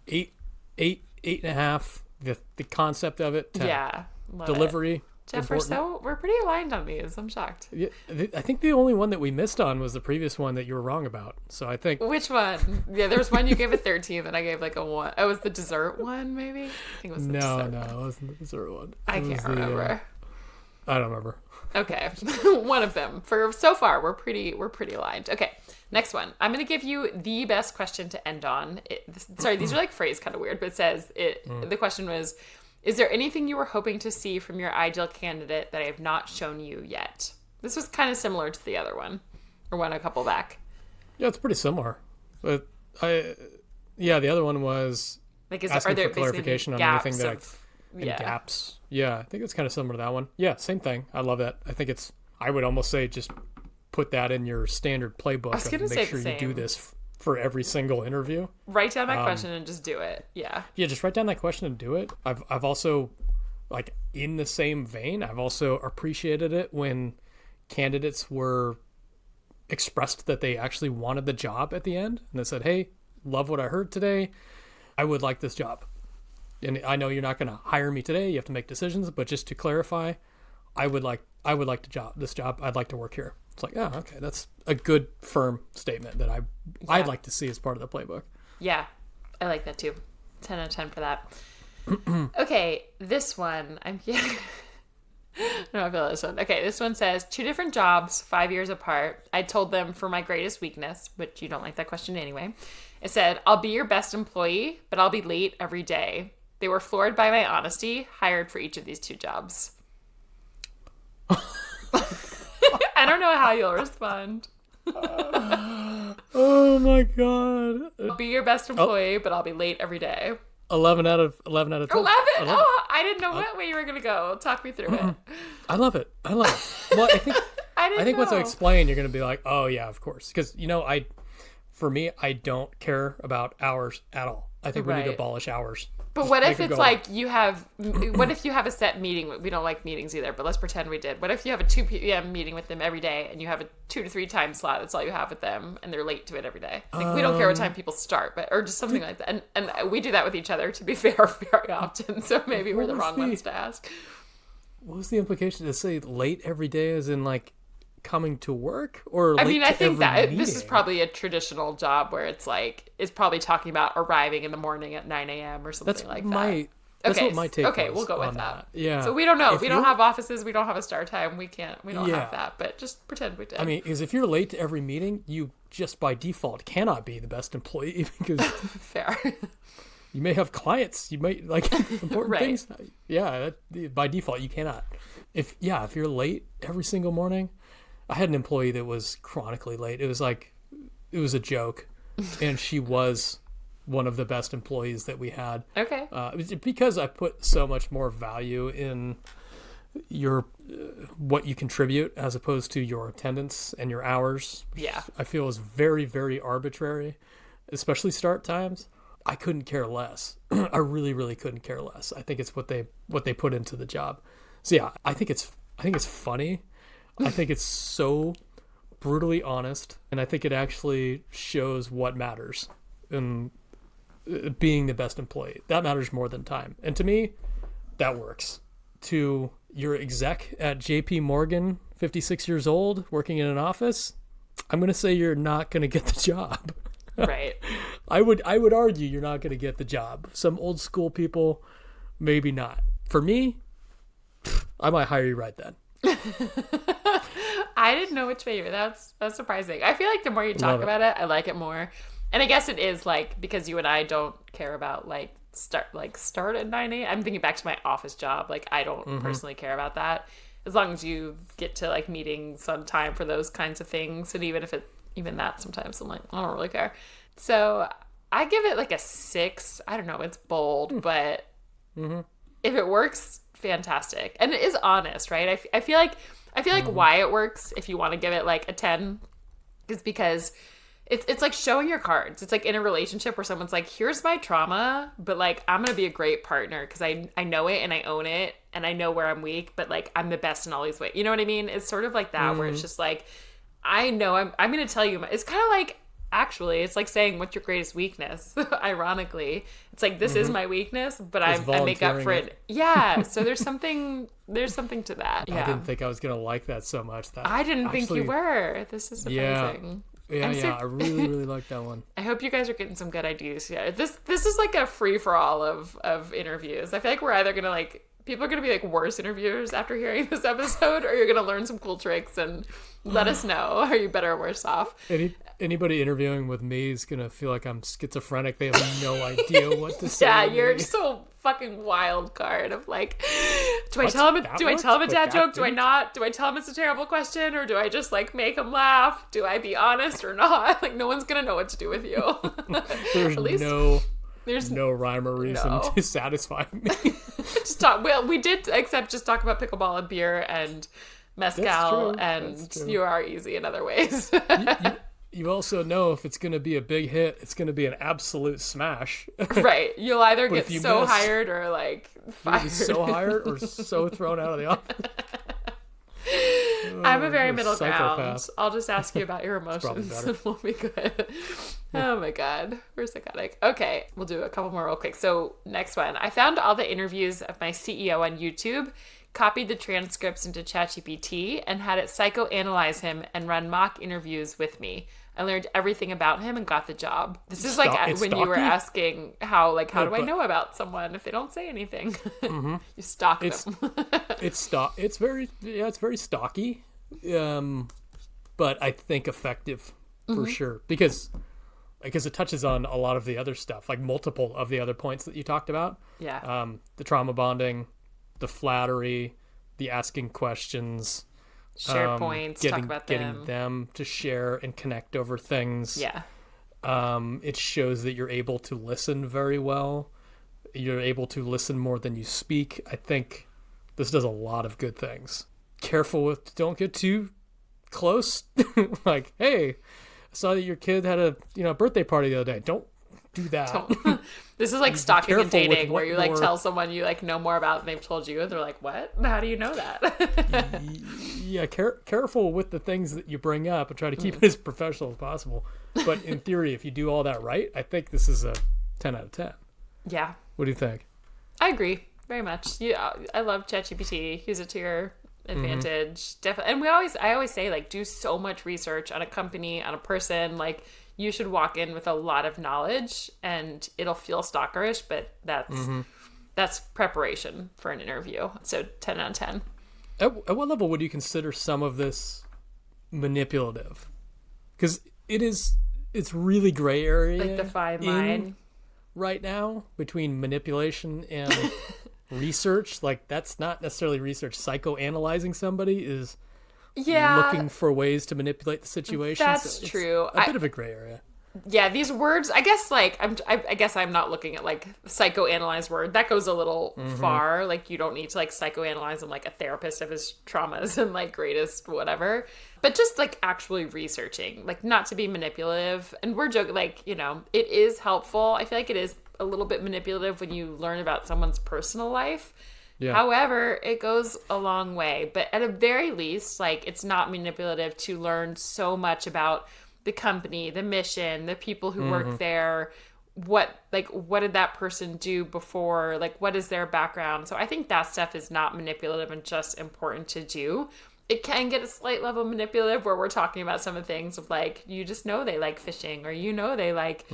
8.5. The concept of it. 10. Yeah. Delivery. Jeff, we're pretty aligned on these. I'm shocked. Yeah, I think the only one that we missed on was the previous one that you were wrong about. So I think which one? Yeah, there was one you gave a 13, and I gave like a 1. Oh, it was the dessert one, maybe. I think it was the dessert. No, it wasn't the dessert one. I can't remember. I don't remember. Okay, one of them. For so far, we're pretty aligned. Okay, next one. I'm gonna give you the best question to end on. Sorry, these are like phrased kind of weird, but it says the question was, is there anything you were hoping to see from your ideal candidate that I have not shown you yet? This was kind of similar to the other one, or one a couple back. Yeah, it's pretty similar. But the other one was like, asking for clarification on anything that yeah. gaps. Yeah, I think it's kind of similar to that one. Yeah, same thing. I love that. I think I would almost say just put that in your standard playbook. I was going to say make sure you do this for every single interview. Write down that question and just do it. Yeah. Yeah, just write down that question and do it. I've also, like, in the same vein, I've also appreciated it when candidates were expressed that they actually wanted the job at the end. And they said, hey, love what I heard today. I would like this job. And I know you're not going to hire me today. You have to make decisions. But just to clarify, I would like this job. I'd like to work here. It's like, oh, okay, that's a good, firm statement that I'd like to see as part of the playbook. Yeah, I like that too. 10 out of 10 for that. Okay, this one. I feel this one. Okay, this one says, 2 different jobs, 5 years apart. I told them for my greatest weakness, but you don't like that question anyway. It said, I'll be your best employee, but I'll be late every day. They were floored by my honesty, hired for each of these 2 jobs. I don't know how you'll respond. Oh my god. I'll be your best employee, but I'll be late every day. 11 out of 10. 11? Oh, I didn't know what way you were going to go. Talk me through it. I love it. Well, I think once I explain, you're going to be like, oh yeah, of course. Because, for me, I don't care about hours at all. I think we need to abolish hours. But what if Make it it's go like what if you have a set meeting? We don't like meetings either, but let's pretend we did. What if you have a 2 p.m. meeting with them every day and you have a 2 to 3 time slot? That's all you have with them and they're late to it every day. Like, we don't care what time people start, or just something like that. And we do that with each other, to be fair, very often. So maybe we're the wrong ones to ask. What was the implication to say late every day as in like coming to work, or late I mean, I to think every that meeting? this is probably a traditional job where it's probably talking about arriving in the morning at 9 a.m. or something that. That's what my take okay, was we'll go with on that. Yeah. So we don't know. If We don't you're- have offices. We don't have a start time. We don't Yeah. have that. But just pretend we did. I mean, because if you're late to every meeting, you just by default cannot be the best employee because fair. you may have clients, you might like important Right. things. Yeah, by default you cannot. If you're late every single morning, I had an employee that was chronically late. It was a joke, and she was one of the best employees that we had. Okay. Because I put so much more value in your what you contribute as opposed to your attendance and your hours. Yeah. I feel is very, very arbitrary, especially start times. I couldn't care less. I really, really couldn't care less. I think it's what they put into the job. So yeah, I think it's funny. I think it's so brutally honest, and I think it actually shows what matters in being the best employee. That matters more than time. And to me, that works. To your exec at JP Morgan, 56 years old, working in an office, I'm going to say you're not going to get the job. Right. I would argue you're not going to get the job. Some old school people, maybe not. For me, I might hire you right then. I didn't know which way you were. That's surprising. I feel like the more you talk about it, I like it more. And I guess it is like, because you and I don't care about start at 9 a.m. I'm thinking back to my office job. Like, I don't personally care about that. As long as you get to like meetings on time for those kinds of things. And even that sometimes I'm like, I don't really care. So I give it like a 6. I don't know. It's bold, but if it works, fantastic. And it is honest, right? I feel like why it works, if you want to give it like a 10, is because it's like showing your cards. It's like in a relationship where someone's like, here's my trauma, but like, I'm going to be a great partner because I know it and I own it and I know where I'm weak, but like, I'm the best in all these ways. You know what I mean? It's sort of like that where it's just like, I know I'm going to tell you. It's kind of like, actually, it's like saying, what's your greatest weakness? Ironically, it's like, this is my weakness, but I make up for it. Yeah. So there's something to that. Yeah. I didn't think I was going to like that so much. I didn't think you were. This is amazing. Yeah, I really, really like that one. I hope you guys are getting some good ideas. Yeah, this is like a free for all of interviews. I feel like we're either gonna like, people are gonna be like worse interviewers after hearing this episode, or you're gonna learn some cool tricks and let us know. Are you better or worse off? Anybody interviewing with me is gonna feel like I'm schizophrenic. They have no idea what to say. Yeah, to you're me. just a fucking wild card of like, do I tell him a dad joke? Do I not? Do I tell him it's a terrible question, or do I just like make him laugh? Do I be honest or not? Like, no one's gonna know what to do with you. There's no rhyme or reason to satisfy me. Just talk. Well, we did, except just talk about pickleball and beer and mezcal, and you are easy in other ways. You also know if it's going to be a big hit, it's going to be an absolute smash. Right. You'll either get so miss, hired or like fired. You'll be so hired or so thrown out of the office. I'm a very middle psychopath. ground. I'll just ask you about your emotions and we'll be good. Oh my God. We're psychotic. Okay. We'll do a couple more real quick. So next one. I found all the interviews of my CEO on YouTube, copied the transcripts into ChatGPT, and had it psychoanalyze him and run mock interviews with me. I learned everything about him and got the job. This is like when you were asking how do I know about someone if they don't say anything? You stalk them. It's very stocky, but I think effective for sure because it touches on a lot of the other stuff, like multiple of the other points that you talked about. Yeah. The trauma bonding, the flattery, the asking questions. Share points, talk about them. Getting them to share and connect over things. Yeah. It shows that you're able to listen very well. You're able to listen more than you speak. I think this does a lot of good things. Careful with, don't get too close. Like, hey, I saw that your kid had a birthday party the other day. do that. This is like stalking and dating, where you like your... tell someone you like know more about than they've told you, and they're like, "What? How do you know that?" Yeah, careful with the things that you bring up and try to keep it as professional as possible. But in theory, if you do all that right, I think this is a 10 out of 10. Yeah. What do you think? I agree very much. Yeah, I love ChatGPT. Use it to your advantage. Definitely. And I always say, like, do so much research on a company, on a person. Like, you should walk in with a lot of knowledge, and it'll feel stalkerish, but that's preparation for an interview. So 10 out of 10. At what level would you consider some of this manipulative? Because it's really gray area. Like the fine line right now between manipulation and research. Like, that's not necessarily research. Psychoanalyzing somebody is looking for ways to manipulate the situation. That's true. A bit of a gray area. Yeah, these words, I guess, like, I guess I'm not looking at, like, psychoanalyze word. That goes a little far. Like, you don't need to, like, psychoanalyze him like a therapist of his traumas and, like, greatest whatever. But just, like, actually researching. Like, not to be manipulative. And we're joking, like, you know, it is helpful. I feel like it is a little bit manipulative when you learn about someone's personal life. Yeah. However, it goes a long way. But at a very least, like, it's not manipulative to learn so much about the company, the mission, the people who work there, what did that person do before, like, what is their background? So I think that stuff is not manipulative and just important to do. It can get a slight level manipulative where we're talking about some of the things of, like, you just know they like fishing, or you know they like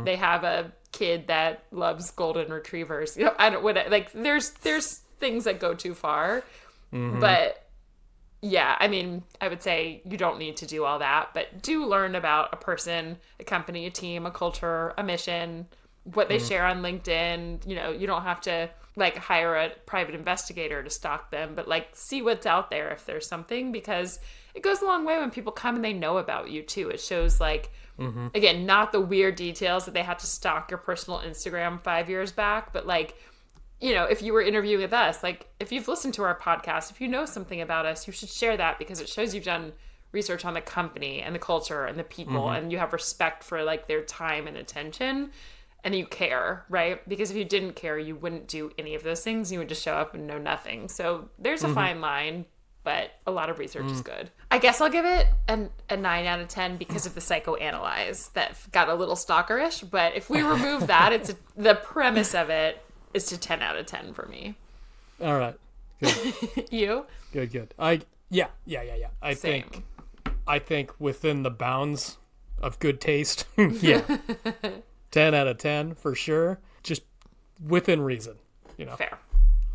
they have a kid that loves golden retrievers. You know, I don't like there's things that go too far. But yeah, I mean, I would say you don't need to do all that, but do learn about a person, a company, a team, a culture, a mission, what they share on LinkedIn. You know, you don't have to, like, hire a private investigator to stalk them, but, like, see what's out there if there's something, because it goes a long way when people come and they know about you too. It shows, like, again, not the weird details that they had to stalk your personal Instagram 5 years back, but, like, you know, if you were interviewing with us, like, if you've listened to our podcast, if you know something about us, you should share that, because it shows you've done research on the company and the culture and the people, and you have respect for, like, their time and attention, and you care, right? Because if you didn't care, you wouldn't do any of those things. You would just show up and know nothing. So there's a fine line, but a lot of research is good. I guess I'll give it a 9 out of 10 because of the psychoanalyze that got a little stalkerish. But if we remove that, it's the premise of it is to 10 out of 10 for me. All right. Good. You? Good. Yeah. I think within the bounds of good taste, yeah. 10 out of 10 for sure. Just within reason, you know. Fair.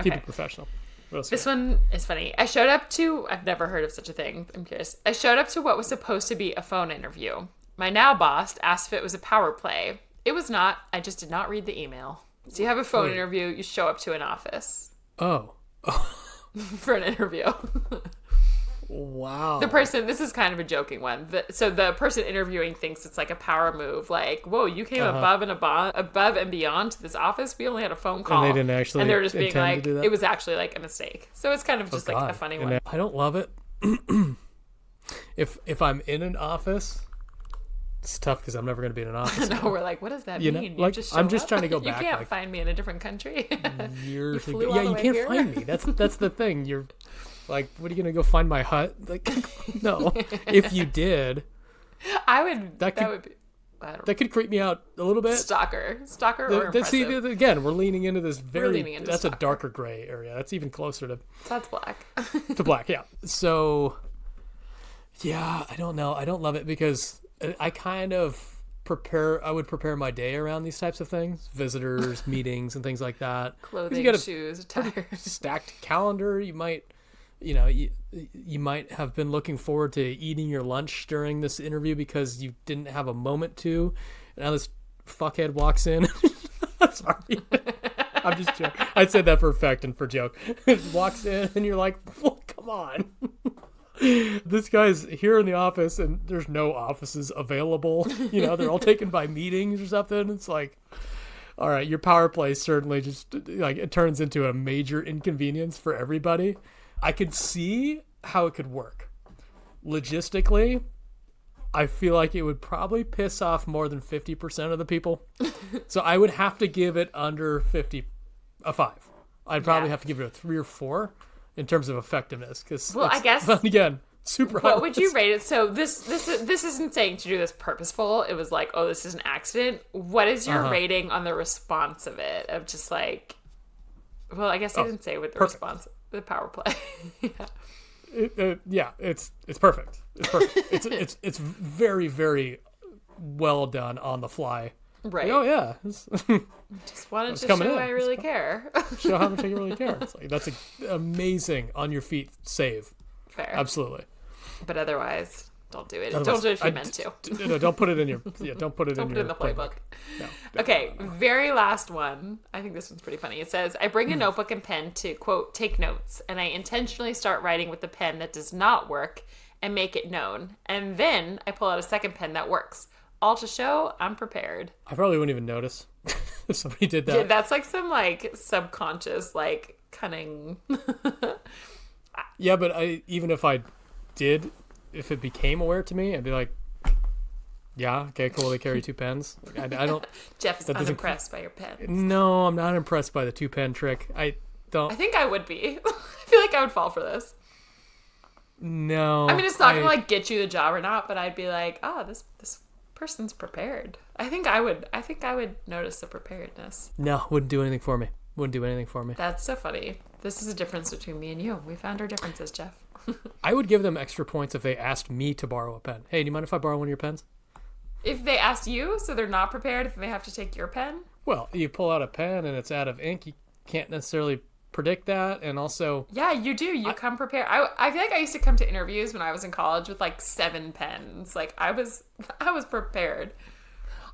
Keep Okay. it professional. This one is funny. I've never heard of such a thing. I'm curious. I showed up to what was supposed to be a phone interview. My now boss asked if it was a power play. It was not. I just did not read the email. So you have a phone interview, you show up to an office. Oh. For an interview. Wow. This is kind of a joking one. So the person interviewing thinks it's like a power move. Like, whoa, you came above and beyond to this office. We only had a phone call. And they didn't actually And they're just being like, to do that? it was actually like a mistake. So it's kind of just like a funny one. I don't love it. If I'm in an office, it's tough because I'm never going to be in an office. No, we're like, what does that mean? Like, I'm just trying to go You back. can't like, find me in a different country. Years You flew ago. all Yeah, the you way can't here? find me. That's the thing. You're like, what are you going to go find my hut? Like, no. If you did, I would. That could- would be. I don't know. that could creep me out a little bit. Stalker or impressive. See, again, we're leaning into this leaning into that's stalker. a darker gray area. That's even closer That's black. to black. Yeah. So, yeah, I don't know. I don't love it because I kind of I would prepare my day around these types of things, visitors, meetings, and things like that. 'Cause Clothing, you got a shoes, attire. stacked calendar. You might, you might have been looking forward to eating your lunch during this interview because you didn't have a moment to. And now this fuckhead walks in. I'm sorry. I'm just joking. I said that for effect and for joke. Walks in and you're like, well, come on. This guy's here in the office and there's no offices available. They're all taken by meetings or something. It's like, all right, your power play certainly just like it turns into a major inconvenience for everybody. I could see how it could work. Logistically, I feel like it would probably piss off more than 50% of the people. So I would have to give it under 50 a 5. I'd probably have to give it a 3 or 4 in terms of effectiveness. I guess. But again, super high. What would you rate it? So this isn't saying to do this purposeful. It was like, oh, this is an accident. What is your rating on the response of it? Of just like, well, I guess I didn't say with the response, the power play. It's perfect. It's perfect. it's very, very well done on the fly. Right. Like, oh yeah. Just wanted to show I really care. Show how much I really care. It's like, that's an amazing on your feet save. Fair. Absolutely. But otherwise, don't do it. Don't do it if you meant to. No, don't put it in your. Yeah, don't put it in your the playbook. No, okay, very last one. I think this one's pretty funny. It says, I bring a notebook and pen to, quote, take notes, and I intentionally start writing with the pen that does not work and make it known. And then I pull out a second pen that works. All to show I'm prepared. I probably wouldn't even notice if somebody did that. Yeah, that's like some like subconscious, like cunning. Yeah, but even if I did, if it became aware to me, I'd be like, yeah, okay, cool, they carry 2 pens. I don't... Jeff's unimpressed by your pens. No, I'm not impressed by the 2 pen trick. I think I would be. I feel like I would fall for this. No. I mean, it's not going to like get you the job or not, but I'd be like, oh, this person's prepared. I think I would notice the preparedness. No, wouldn't do anything for me. Wouldn't do anything for me. That's so funny. This is a difference between me and you. We found our differences, Jeff. I would give them extra points if they asked me to borrow a pen. Hey, do you mind if I borrow one of your pens? If they asked you, so they're not prepared if they have to take your pen? Well, you pull out a pen and it's out of ink. You can't necessarily predict that. And also... Yeah, you do. You come prepared. I feel like I used to come to interviews when I was in college with like 7 pens. Like I was prepared.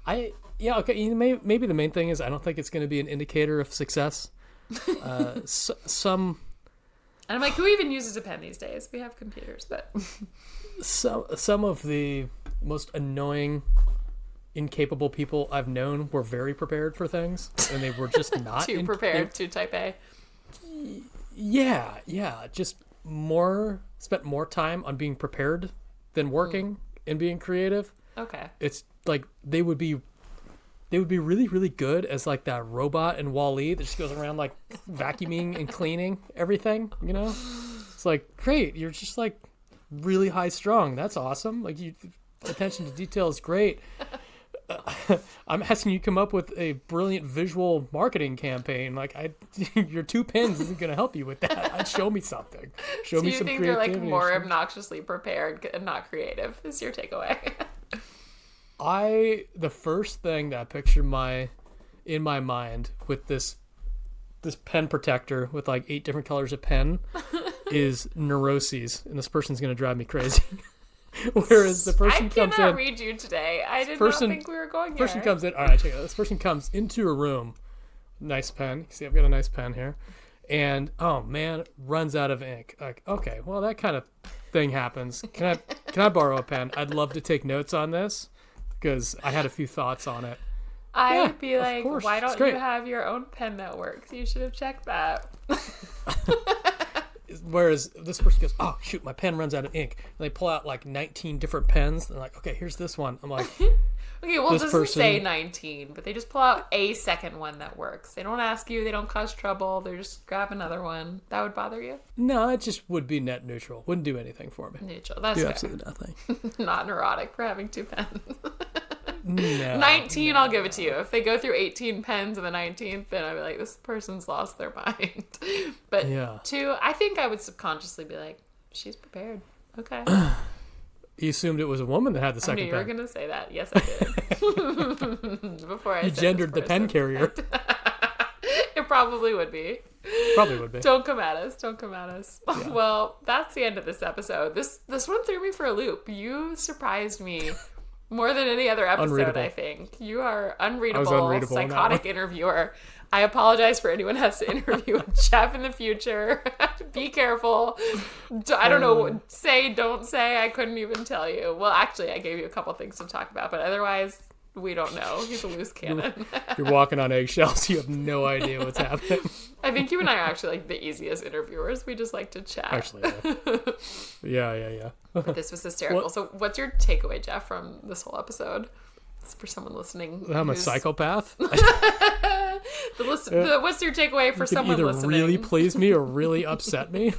Yeah, okay. Maybe the main thing is I don't think it's going to be an indicator of success. Some... And I'm like, who even uses a pen these days? We have computers, but... Some of the most annoying, incapable people I've known were very prepared for things, and they were just not... Too prepared, too type A. Yeah. Just spent more time on being prepared than working and being creative. Okay. It's like they would be really, really good as like that robot in Wall-E that just goes around like vacuuming and cleaning everything, you know? It's like, great, you're just like really high strung. That's awesome. Like attention to detail is great. I'm asking you to come up with a brilliant visual marketing campaign. Like your 2 pens isn't going to help you with that. Show me something. Show me some creativity. So you think they're like more obnoxiously prepared and not creative is your takeaway? The first thing that I picture in my mind with this pen protector with like 8 different colors of pen is neuroses, and this person's gonna drive me crazy. Whereas the person comes in. I cannot read you today. I did not think we were going here. Person comes in. All right, check it out. This person comes into a room. Nice pen. See, I've got a nice pen here, and oh man, runs out of ink. Like, okay, well that kind of thing happens. Can I borrow a pen? I'd love to take notes on this. Because I had a few thoughts on it. I would be like, why don't you have your own pen that works? You should have checked that. Whereas this person goes, oh, shoot, my pen runs out of ink. And they pull out like 19 different pens. And they're like, okay, here's this one. I'm like, okay, well, it doesn't say 19, but they just pull out a second one that works. They don't ask you. They don't cause trouble. They just grab another one. That would bother you? No, it just would be net neutral. Wouldn't do anything for me. Neutral. That's fair. Absolutely nothing. Not neurotic for having 2 pens. No, 19, I'll give it to you. If they go through 18 pens in the 19th, then I'd be like, this person's lost their mind. But 2, I think I would subconsciously be like, she's prepared. Okay. You assumed it was a woman that had the second pen. I knew you were going to say that. Yes, I did. Before I said gendered the pen carrier. It probably would be. Probably would be. Don't come at us. Don't come at us. Yeah. Well, that's the end of this episode. This one threw me for a loop. You surprised me more than any other episode, unreadable. I think. You are unreadable psychotic interviewer. I apologize for anyone who has to interview Jeff in the future. Be careful. I don't know. Say, don't say. I couldn't even tell you. Well, actually, I gave you a couple things to talk about, but otherwise, we don't know. He's a loose cannon. You're walking on eggshells. You have no idea what's happening. I think you and I are actually like the easiest interviewers. We just like to chat. Actually, yeah. But this was hysterical. So what's your takeaway, Jeff, from this whole episode? It's for someone listening. I'm a psychopath. What's your takeaway for someone either listening? Really please me or really upset me.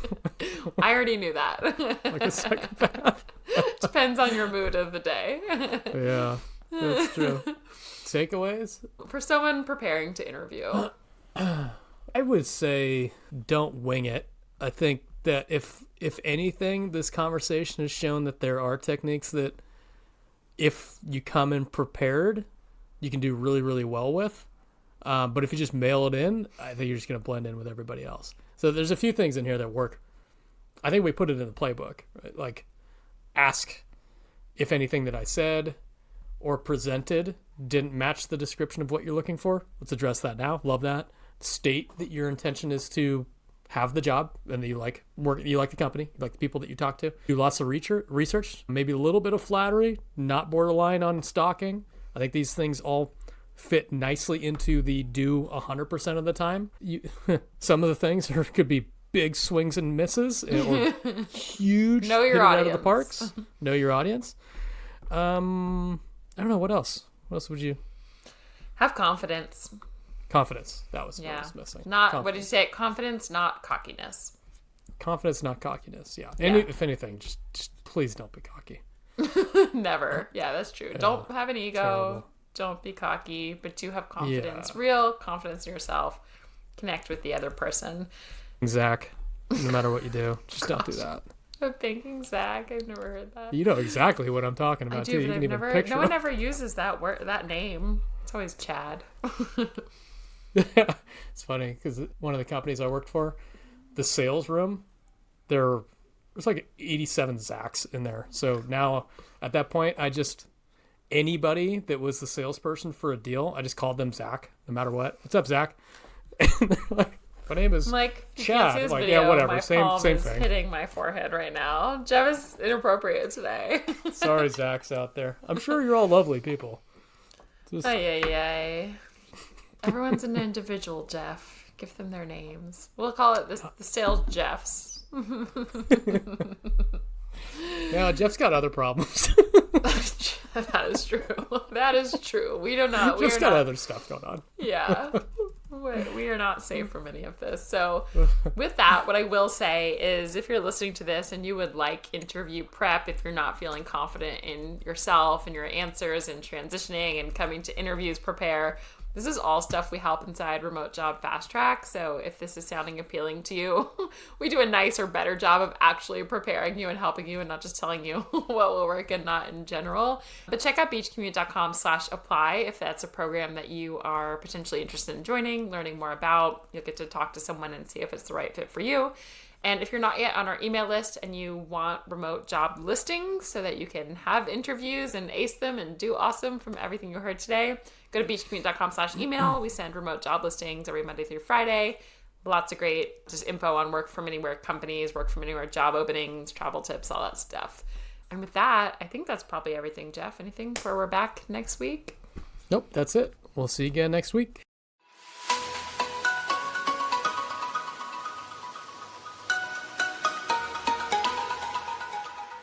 I already knew that. Like a psychopath. Depends on your mood of the day. Yeah, that's true. Takeaways? For someone preparing to interview. I would say don't wing it. I think that if anything, this conversation has shown that there are techniques that if you come in prepared, you can do really, really well with. But if you just mail it in, I think you're just going to blend in with everybody else. So there's a few things in here that work. I think we put it in the playbook, right? Like ask if anything that I said or presented didn't match the description of what you're looking for. Let's address that now. Love that. State that your intention is to have the job and that you like work, you like the company, you like the people that you talk to. Do lots of research, maybe a little bit of flattery, not borderline on stalking. I think these things all fit nicely into the do 100% of the time. Some of the things could be big swings and misses or huge know your audience. Out of the parks. Know your audience. I don't know. What else? What else would you... Have confidence. Confidence. That was what I was missing. What did you say? Confidence, not cockiness. Confidence, not cockiness. Yeah. If anything, just please don't be cocky. Never. Yeah, that's true. Don't have an ego. Terrible. Don't be cocky, but do have confidence. Yeah. Real confidence in yourself. Connect with the other person. Zach, no matter what you do, just don't do that. I'm thinking Zach. I've never heard that. You know exactly what I'm talking about, too. You can even picture no one ever uses that word, that name. It's always Chad. It's funny because one of the companies I worked for, the sales room, there's like 87 Zachs in there. So now at that point, anybody that was the salesperson for a deal, I just called them Zach, no matter what. What's up, Zach? And they're like, my name is Chad. Like, yeah, whatever. My same palm is thing. Hitting my forehead right now. Jeff is inappropriate today. Sorry, Zach's out there. I'm sure you're all lovely people. Ay. Everyone's an individual, Jeff. Give them their names. We'll call it the sales Jeffs. Yeah, Jeff's got other problems. That is true. That is true. We do not. Jeff's got other stuff going on. Yeah. We are not safe from any of this. So with that, what I will say is if you're listening to this and you would like interview prep, if you're not feeling confident in yourself and your answers and transitioning and coming to interviews, prepare. This is all stuff we help inside Remote Job Fast Track. So if this is sounding appealing to you, we do a nicer, better job of actually preparing you and helping you and not just telling you what will work and not in general. But check out beachcommute.com/apply if that's a program that you are potentially interested in joining, learning more about. You'll get to talk to someone and see if it's the right fit for you. And if you're not yet on our email list and you want remote job listings so that you can have interviews and ace them and do awesome from everything you heard today, go to beachcommute.com/email. We send remote job listings every Monday through Friday. Lots of great just info on work from anywhere companies, work from anywhere job openings, travel tips, all that stuff. And with that, I think that's probably everything, Jeff. Anything before we're back next week? Nope, that's it. We'll see you again next week.